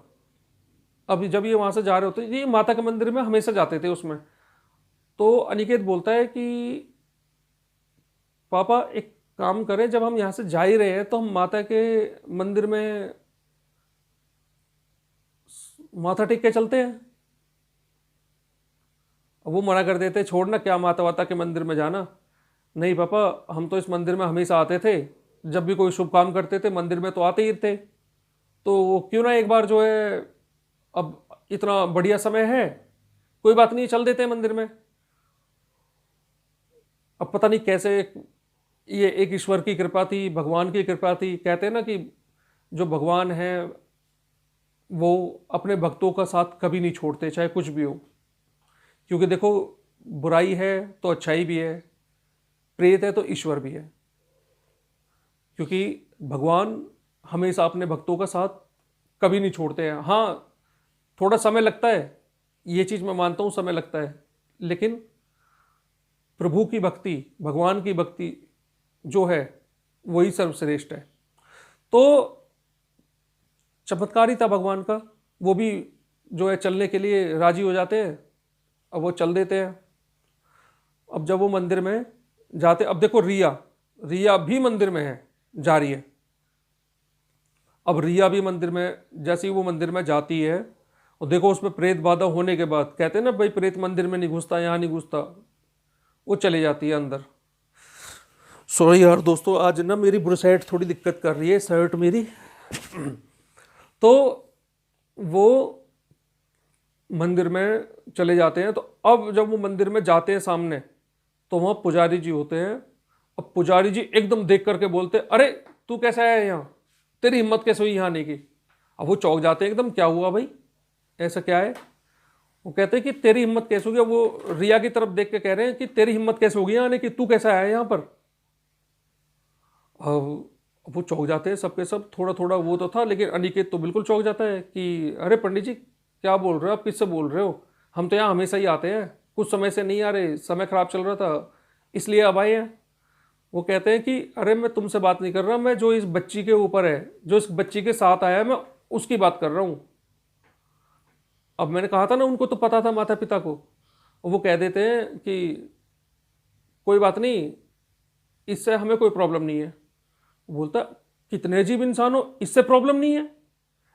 अब जब ये वहां से जा रहे होते, ये माता के मंदिर में हमेशा जाते थे उसमें। तो अनिकेत बोलता है कि पापा एक काम करें, जब हम यहाँ से जा ही रहे हैं तो हम माता के मंदिर में माथा टेक के चलते हैं। वो मना कर देते, छोड़ना, क्या माता वाता के मंदिर में जाना। नहीं पापा, हम तो इस मंदिर में हमेशा आते थे, जब भी कोई शुभ काम करते थे मंदिर में तो आते ही थे, तो क्यों ना एक बार जो है, अब इतना बढ़िया समय है, कोई बात नहीं चल देते हैं मंदिर में। अब पता नहीं कैसे ये एक ईश्वर की कृपा थी, भगवान की कृपा थी। कहते हैं ना कि जो भगवान है वो अपने भक्तों का साथ कभी नहीं छोड़ते, चाहे कुछ भी हो। क्योंकि देखो, बुराई है तो अच्छाई भी है, प्रेत है तो ईश्वर भी है। क्योंकि भगवान हमेशा अपने भक्तों का साथ कभी नहीं छोड़ते हैं। हाँ, थोड़ा समय लगता है, ये चीज़ मैं मानता हूँ, समय लगता है, लेकिन प्रभु की भक्ति, भगवान की भक्ति जो है वही सर्वश्रेष्ठ है। तो चमत्कारी था भगवान का, वो भी जो है चलने के लिए राजी हो जाते हैं। अब वो चल देते हैं। अब जब वो मंदिर में जाते, अब देखो रिया भी मंदिर में है, जा रही है। अब रिया भी मंदिर में, जैसे ही वो मंदिर में जाती है, और देखो उसमें प्रेत बाधा होने के बाद, कहते हैं ना भाई प्रेत मंदिर में नहीं घुसता, यहाँ नहीं घुसता, वो चली जाती है अंदर। सॉरी यार दोस्तों, आज ना मेरी ब्रुसैट थोड़ी दिक्कत कर रही है, शर्ट मेरी। तो वो मंदिर में चले जाते हैं। तो अब जब वो मंदिर में जाते हैं सामने, तो वहाँ पुजारी जी होते हैं। अब पुजारी जी एकदम देख करके बोलते, अरे तू कैसे आया यहाँ, तेरी हिम्मत कैसे हुई यहाँ आने की। अब वो चौंक जाते हैं एकदम, क्या हुआ भाई, ऐसा क्या है। वो कहते हैं कि तेरी हिम्मत कैसे होगी। वो रिया की तरफ देख के कह रहे हैं कि तेरी हिम्मत कैसे होगी यहाँ आने की, तू कैसे आया यहाँ पर। अब वो चौंक जाते हैं सबके सब, थोड़ा थोड़ा वो तो था, लेकिन अनिकेत तो बिल्कुल चौंक जाता है कि अरे पंडित जी क्या बोल रहे हो आप, किससे बोल रहे हो, हम तो यहाँ हमेशा ही आते हैं, कुछ समय से नहीं आ रहे, समय खराब चल रहा था इसलिए अब आए हैं। वो कहते हैं कि अरे मैं तुमसे बात नहीं कर रहा, मैं जो इस बच्ची के ऊपर है, जो इस बच्ची के साथ आया है, मैं उसकी बात कर रहा हूँ। अब मैंने कहा था ना, उनको तो पता था माता पिता को। वो कह देते हैं कि कोई बात नहीं, इससे हमें कोई प्रॉब्लम नहीं है। बोलता कितने अजीब इंसान हो, इससे प्रॉब्लम नहीं है,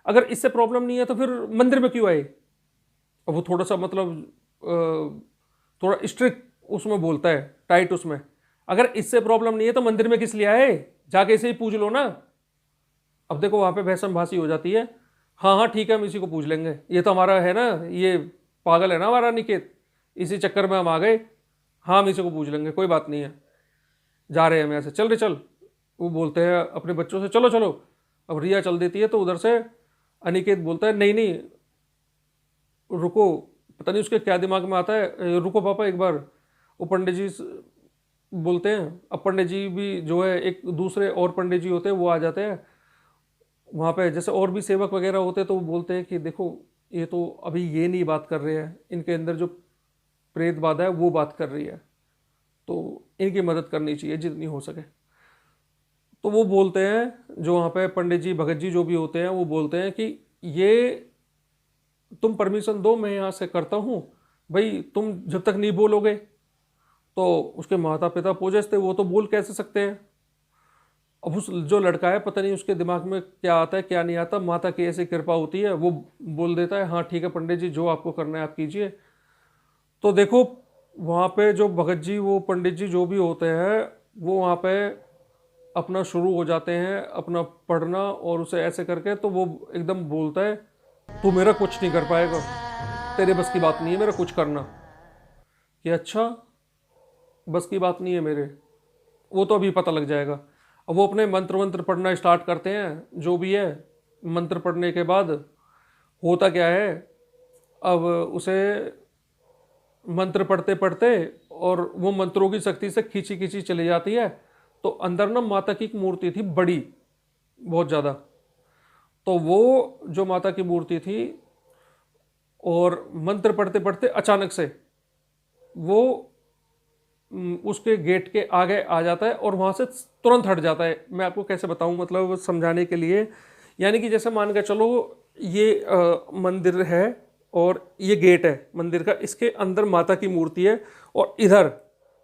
अगर इससे प्रॉब्लम नहीं है तो फिर मंदिर में क्यों आए। अब वो थोड़ा सा मतलब थोड़ा स्ट्रिक्ट उसमें बोलता है, टाइट उसमें, अगर इससे प्रॉब्लम नहीं है तो मंदिर में किस लिए आए, जाके इसे ही पूछ लो ना। अब देखो वहां पे बहसम भासी हो जाती है। हाँ हाँ ठीक है, हम इसी को पूछ लेंगे, ये तो हमारा है ना, ये पागल है ना हमारा निकेत, इसी चक्कर में हम आ गए। हाँ हम इसी को पूछ लेंगे, कोई बात नहीं है, जा रहे हैं हम ऐसे, चल रहे चल। वो बोलते हैं अपने बच्चों से चलो चलो। अब रिया चल देती है, तो उधर से अनिकेत बोलता है नहीं नहीं रुको, पता नहीं उसके क्या दिमाग में आता है, रुको पापा एक बार। वो पंडित जी बोलते हैं, अब पंडित जी भी जो है एक दूसरे और पंडित जी होते हैं, वो आ जाते हैं वहाँ पे, जैसे और भी सेवक वगैरह होते हैं, तो वो बोलते हैं कि देखो ये तो अभी ये नहीं बात कर रहे हैं, इनके अंदर जो प्रेत बाधा है वो बात कर रही है, तो इनकी मदद करनी चाहिए जितनी हो सके। तो वो बोलते हैं, जो वहाँ पे पंडित जी भगत जी जो भी होते हैं, वो बोलते हैं कि ये तुम परमिशन दो, मैं यहाँ से करता हूँ, भाई तुम जब तक नहीं बोलोगे। तो उसके माता पिता पूछते, वो तो बोल कैसे सकते हैं। अब उस जो लड़का है, पता नहीं उसके दिमाग में क्या आता है क्या नहीं आता, माता की ऐसी कृपा होती है, वो बोल देता है हाँ ठीक है पंडित जी, जो आपको करना है आप कीजिए। तो देखो वहाँ पे जो भगत जी, वो पंडित जी जो भी होते हैं, वो वहाँ पे अपना शुरू हो जाते हैं अपना पढ़ना, और उसे ऐसे करके तो वो एकदम बोलता है तू मेरा कुछ नहीं कर पाएगा, तेरे बस की बात नहीं है मेरा कुछ करना। कि अच्छा, बस की बात नहीं है मेरे, वो तो अभी पता लग जाएगा। अब वो अपने मंत्र मंत्र पढ़ना स्टार्ट करते हैं, जो भी है। मंत्र पढ़ने के बाद होता क्या है, अब उसे मंत्र पढ़ते पढ़ते और वो मंत्रों की शक्ति से खींची खींची चली जाती है। तो अंदर ना माता की एक मूर्ति थी बड़ी, बहुत ज़्यादा। तो वो जो माता की मूर्ति थी, और मंत्र पढ़ते पढ़ते अचानक से वो उसके गेट के आगे आ जाता है और वहाँ से तुरंत हट जाता है। मैं आपको कैसे बताऊँ, मतलब समझाने के लिए, यानी कि जैसे मान के चलो ये मंदिर है और ये गेट है मंदिर का, इसके अंदर माता की मूर्ति है, और इधर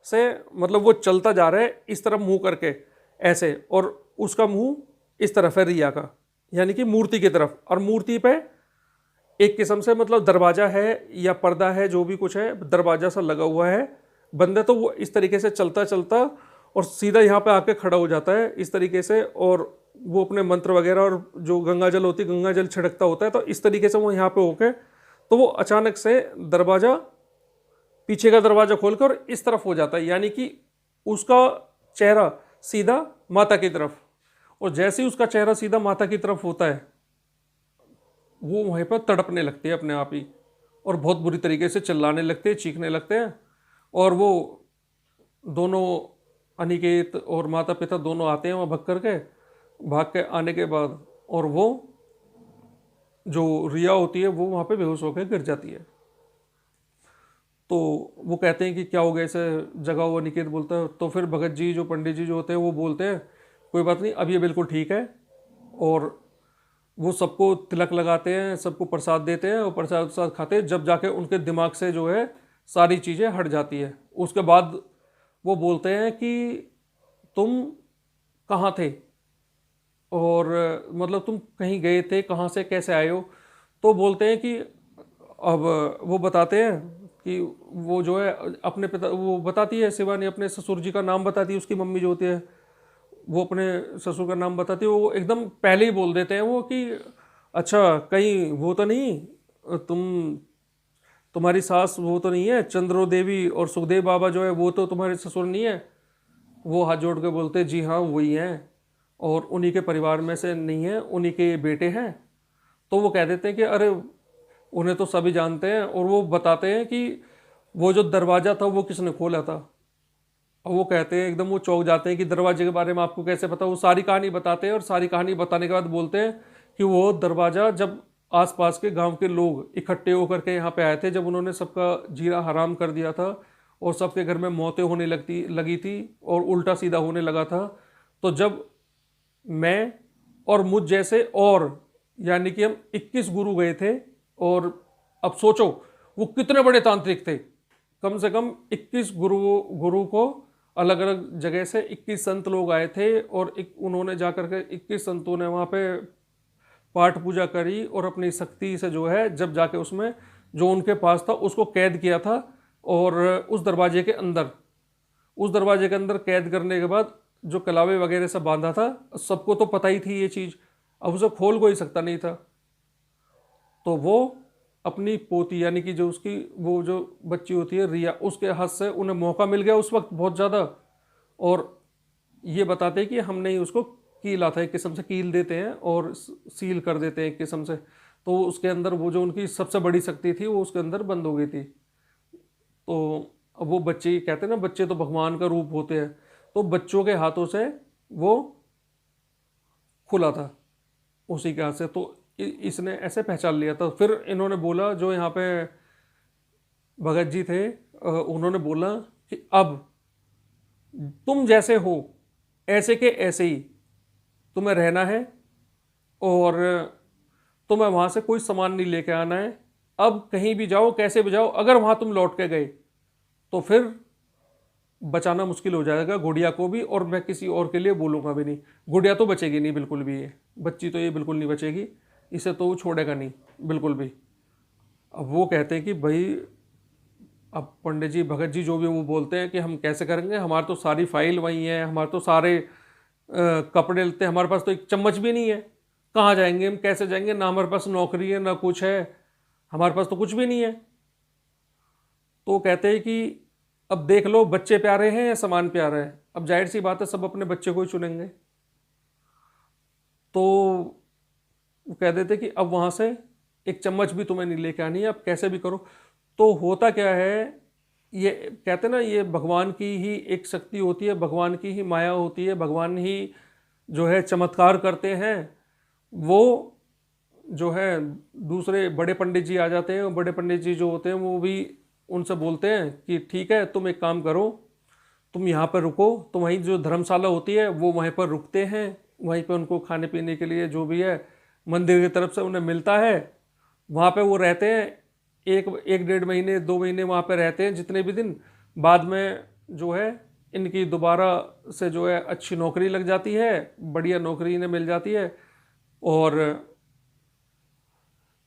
से मतलब वो चलता जा रहा है इस तरफ मुंह करके ऐसे, और उसका मुंह इस तरफ है रिया का, यानी कि मूर्ति की तरफ। और मूर्ति पे एक किस्म से मतलब दरवाजा है या पर्दा है, जो भी कुछ है, दरवाजा सा लगा हुआ है बंद है। तो वो इस तरीके से चलता चलता और सीधा यहाँ पे आके खड़ा हो जाता है इस तरीके से, और वो अपने मंत्र वगैरह और जो गंगा जल होती है, गंगा जल छिड़कता होता है, तो इस तरीके से वो यहाँ पे होके, तो वो अचानक से दरवाजा, पीछे का दरवाजा खोलकर इस तरफ हो जाता है, यानी कि उसका चेहरा सीधा माता की तरफ। और जैसे ही उसका चेहरा सीधा माता की तरफ होता है, वो वहीं पर तड़पने लगते हैं अपने आप ही, और बहुत बुरी तरीके से चिल्लाने लगते हैं, चीखने लगते हैं। और वो दोनों, अनिकेत और माता पिता दोनों आते हैं वहाँ भाग के आने के बाद, और वो जो रिया होती है वो वहाँ पे बेहोश होकर गिर जाती है। तो वो कहते हैं कि क्या हो गया, ऐसे जगा हुआ। अनिकेत बोलता है, तो फिर भगत जी जो पंडित जी जो होते हैं वो बोलते हैं कोई बात नहीं, अब ये बिल्कुल ठीक है। और वो सबको तिलक लगाते हैं, सबको प्रसाद देते हैं, और प्रसाद प्रसाद खाते हैं, जब जाके उनके दिमाग से जो है सारी चीज़ें हट जाती है। उसके बाद वो बोलते हैं कि तुम कहाँ थे, और मतलब तुम कहीं गए थे, कहाँ से कैसे आए हो। तो बोलते हैं कि अब वो बताते हैं कि वो जो है अपने पिता, वो बताती है शिवानी अपने ससुर जी का नाम बताती है, उसकी मम्मी जो होती है वो अपने ससुर का नाम बताती है। वो एकदम पहले ही बोल देते हैं वो कि अच्छा कहीं वो तो नहीं, तुम तुम्हारी सास वो तो नहीं है चंद्रो देवी, और सुखदेव बाबा जो है वो तो तुम्हारे ससुर नहीं है? वो हाथ जोड़ के बोलते जी हाँ वही हैं, और उन्हीं के परिवार में से नहीं है, उन्हीं के बेटे हैं। तो वो कह देते हैं कि अरे उन्हें तो सभी जानते हैं, और वो बताते हैं कि वो जो दरवाज़ा था वो किसने खोला था। और वो कहते हैं, एकदम वो चौंक जाते हैं कि दरवाजे के बारे में आपको कैसे पता। वो सारी कहानी बताते हैं, और सारी कहानी बताने के बाद बोलते हैं कि वो दरवाज़ा जब आसपास के गांव के लोग इकट्ठे होकर के यहाँ पे आए थे, जब उन्होंने सबका जीना हराम कर दिया था और सबके घर में मौतें होने लगी थी और उल्टा सीधा होने लगा था, तो जब मैं और मुझ जैसे और यानी कि हम 21 गुरु गए थे। और अब सोचो वो कितने बड़े तांत्रिक थे, कम से कम 21 गुरु को अलग अलग जगह से 21 संत लोग आए थे, और उन्होंने जाकर के 21 संतों ने वहाँ पे पाठ पूजा करी, और अपनी शक्ति से जो है जब जाके उसमें जो उनके पास था उसको कैद किया था। और उस दरवाजे के अंदर कैद करने के बाद जो कलावे वगैरह सब बांधा था, सबको तो पता ही थी ये चीज़, अब उसे खोल कोई सकता नहीं था। तो वो अपनी पोती यानी कि जो उसकी वो जो बच्ची होती है रिया, उसके हाथ से उन्हें मौका मिल गया उस वक्त बहुत ज़्यादा। और ये बताते हैं कि हमने ही उसको कीला था, एक किस्म से कील देते हैं और सील कर देते हैं एक किस्म से। तो उसके अंदर वो जो उनकी सबसे बड़ी शक्ति थी वो उसके अंदर बंद हो गई थी। तो अब वो बच्चे कहते हैं ना, बच्चे तो भगवान का रूप होते हैं, तो बच्चों के हाथों से वो खुला था उसी के हाथ से। तो इसने ऐसे पहचान लिया था। फिर इन्होंने बोला, जो यहाँ पे भगत जी थे, उन्होंने बोला कि अब तुम जैसे हो ऐसे के ऐसे ही तुम्हें रहना है, और तुम्हें वहाँ से कोई सामान नहीं लेके आना है। अब कहीं भी जाओ, कैसे भी जाओ, अगर वहाँ तुम लौट के गए तो फिर बचाना मुश्किल हो जाएगा गुड़िया को भी, और मैं किसी और के लिए बोलूँगा भी नहीं। गुड़िया तो बचेगी नहीं बिल्कुल भी, ये बच्ची तो ये बिल्कुल नहीं बचेगी, इसे तो वो छोड़ेगा नहीं बिल्कुल भी। अब वो कहते हैं कि भाई, अब पंडित जी भगत जी जो भी वो बोलते हैं कि हम कैसे करेंगे, हमारे तो सारी फाइल वहीं है, हमारे तो सारे कपड़े लेते हैं, हमारे पास तो एक चम्मच भी नहीं है, कहाँ जाएंगे हम, कैसे जाएंगे, ना हमारे पास नौकरी है ना कुछ है, हमारे पास तो कुछ भी नहीं है। तो वो कहते हैं कि अब देख लो बच्चे प्यारे हैं या सामान प्यारा है, अब जाहिर सी बात है सब अपने बच्चे को ही चुनेंगे। तो वो कह देते कि अब वहाँ से एक चम्मच भी तुम्हें नहीं लेके आनी है, अब कैसे भी करो। तो होता क्या है, ये कहते ना, ये भगवान की ही एक शक्ति होती है, भगवान की ही माया होती है, भगवान ही जो है चमत्कार करते हैं। वो जो है दूसरे बड़े पंडित जी आ जाते हैं, और बड़े पंडित जी जो होते हैं वो भी उनसे बोलते हैं कि ठीक है तुम एक काम करो, तुम यहाँ पर रुको। तो वहीं जो धर्मशाला होती है वो वहीं पर रुकते हैं, वहीं पर उनको खाने पीने के लिए जो भी है मंदिर की तरफ से उन्हें मिलता है, वहाँ पे वो रहते हैं। एक एक डेढ़ महीने 2 महीने वहाँ पे रहते हैं, जितने भी दिन। बाद में जो है इनकी दोबारा से जो है अच्छी नौकरी लग जाती है, बढ़िया नौकरी इन्हें मिल जाती है, और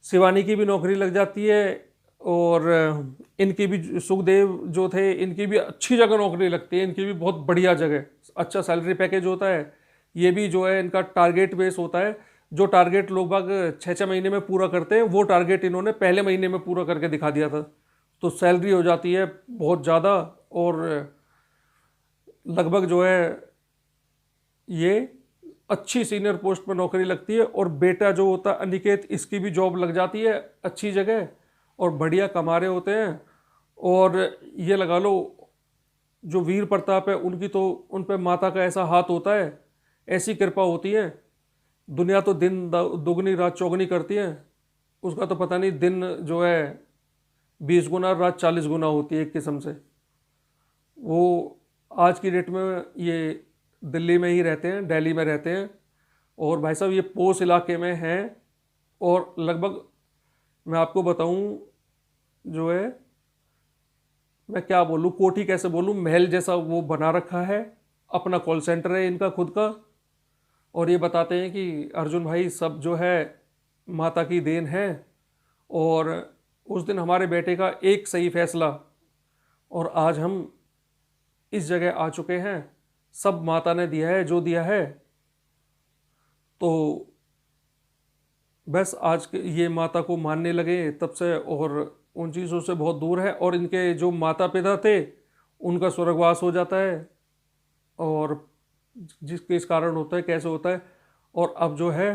शिवानी की भी नौकरी लग जाती है, और इनकी भी सुखदेव जो थे इनकी भी अच्छी जगह नौकरी लगती है, इनकी भी बहुत बढ़िया जगह, अच्छा सैलरी पैकेज होता है। ये भी जो है इनका टारगेट बेस होता है, जो टारगेट लोग बाग 6-6 महीने में पूरा करते हैं वो टारगेट इन्होंने पहले महीने में पूरा करके दिखा दिया था। तो सैलरी हो जाती है बहुत ज़्यादा, और लगभग जो है ये अच्छी सीनियर पोस्ट पर नौकरी लगती है। और बेटा जो होता है अनिकेत, इसकी भी जॉब लग जाती है अच्छी जगह, और बढ़िया कमा रहे होते हैं। और ये लगा लो जो वीर प्रताप है उनकी तो उन पर माता का ऐसा हाथ होता है, ऐसी कृपा होती है। दुनिया तो दिन दुगनी रात चौगनी करती है, उसका तो पता नहीं, दिन जो है 20 गुना, रात 40 गुना होती है एक किस्म से। वो आज की डेट में ये दिल्ली में ही रहते हैं, दिल्ली में रहते हैं, और भाई साहब ये पोस इलाके में हैं। और लगभग मैं आपको बताऊं जो है, मैं क्या बोलूं, कोठी कैसे बोलूं, महल जैसा वो बना रखा है, अपना कॉल सेंटर है इनका खुद का। और ये बताते हैं कि अर्जुन भाई सब जो है माता की देन है, और उस दिन हमारे बेटे का एक सही फैसला, और आज हम इस जगह आ चुके हैं, सब माता ने दिया है जो दिया है। तो बस आज ये माता को मानने लगे तब से, और उन चीज़ों से बहुत दूर है, और इनके जो माता पिता थे उनका स्वर्गवास हो जाता है, और जिसके इस कारण होता है, कैसे होता है। और अब जो है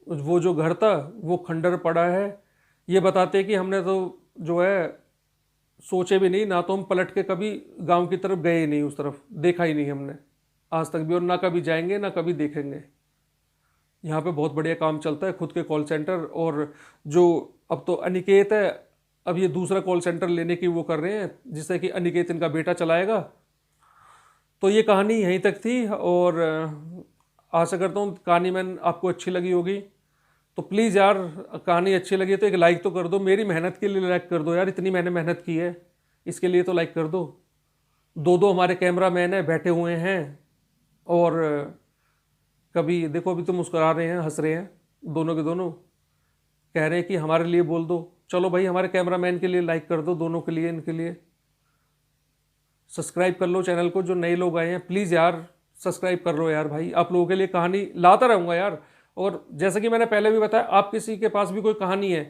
वो जो घर था वो खंडर पड़ा है। ये बताते हैं कि हमने तो जो है सोचे भी नहीं, ना तो हम पलट के कभी गांव की तरफ गए ही नहीं, उस तरफ देखा ही नहीं हमने आज तक भी, और ना कभी जाएंगे ना कभी देखेंगे। यहाँ पे बहुत बढ़िया काम चलता है, खुद के कॉल सेंटर, और जो अब तो अनिकेत है, अब ये दूसरा कॉल सेंटर लेने की वो कर रहे हैं, जिससे कि अनिकेत इनका बेटा चलाएगा। तो ये कहानी यहीं तक थी, और आशा करता हूँ कहानी मैंने आपको अच्छी लगी होगी। तो प्लीज़ यार, कहानी अच्छी लगी तो एक लाइक तो कर दो, मेरी मेहनत के लिए लाइक कर दो यार, इतनी मैंने मेहनत की है, इसके लिए तो लाइक कर दो। दो दो हमारे कैमरा मैन है बैठे हुए हैं, और कभी देखो अभी तो मुस्कुरा रहे हैं, हंस रहे हैं, दोनों के दोनों कह रहे हैं कि हमारे लिए बोल दो। चलो भाई, हमारे कैमरा मैन के लिए लाइक कर दो, दोनों के लिए, इनके लिए सब्सक्राइब कर लो चैनल को। जो नए लोग आए हैं प्लीज़ यार सब्सक्राइब कर लो यार भाई, आप लोगों के लिए कहानी लाता रहूँगा यार। और जैसा कि मैंने पहले भी बताया, आप किसी के पास भी कोई कहानी है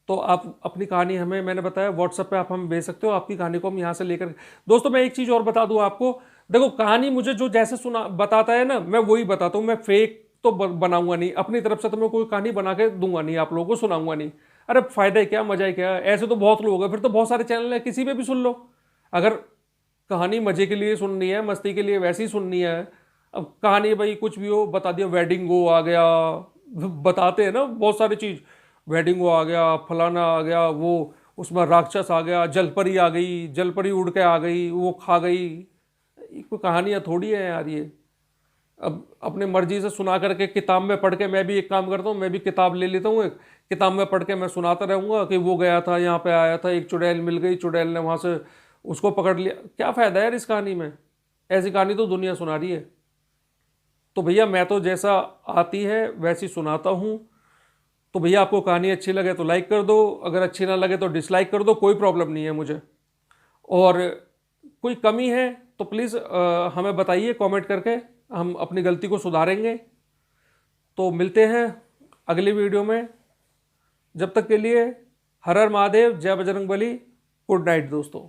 तो आप अपनी कहानी हमें, मैंने बताया व्हाट्सएप पे आप हमें भेज सकते हो, आपकी कहानी को हम यहाँ से लेकर। दोस्तों मैं एक चीज़ और बता दूँ आपको, देखो कहानी मुझे जो जैसे सुना बताता है ना, मैं वही बताता हूँ, मैं फेक तो बनाऊंगा नहीं अपनी तरफ से, तो मैं कोई कहानी बना के दूंगा नहीं, आप लोगों को सुनाऊंगा नहीं। अरे फायदा है क्या, मजा है क्या, ऐसे तो बहुत लोग हैं, फिर तो बहुत सारे चैनल है, किसी पे भी सुन लो। अगर कहानी मजे के लिए सुननी है, मस्ती के लिए वैसी सुननी है, अब कहानी भाई कुछ भी हो बता दिया, वेडिंग हो आ गया, बताते हैं ना बहुत सारी चीज़, वेडिंग हो आ गया, फलाना आ गया, वो उसमें राक्षस आ गया, जलपरी आ गई, जलपरी उड़ के आ गई, वो खा गई, ये कोई कहानियाँ थोड़ी है यार ये। अब अपने मर्जी से सुना करके, किताब में पढ़ के, मैं भी एक काम करता हूँ, मैं भी किताब ले लेता हूँ एक, किताब में पढ़ के मैं सुनाता रहूँगा कि वो गया था यहाँ पे, आया था, एक चुड़ैल मिल गई, चुड़ैल ने वहाँ से उसको पकड़ लिया। क्या फ़ायदा है यार इस कहानी में, ऐसी कहानी तो दुनिया सुना रही है। तो भैया मैं तो जैसा आती है वैसी सुनाता हूँ। तो भैया आपको कहानी अच्छी लगे तो लाइक कर दो, अगर अच्छी ना लगे तो डिसलाइक कर दो, कोई प्रॉब्लम नहीं है मुझे। और कोई कमी है तो प्लीज़ हमें बताइए कमेंट करके, हम अपनी गलती को सुधारेंगे। तो मिलते हैं अगली वीडियो में, जब तक के लिए हर हर महादेव, जय बजरंगबली, गुड नाइट दोस्तों।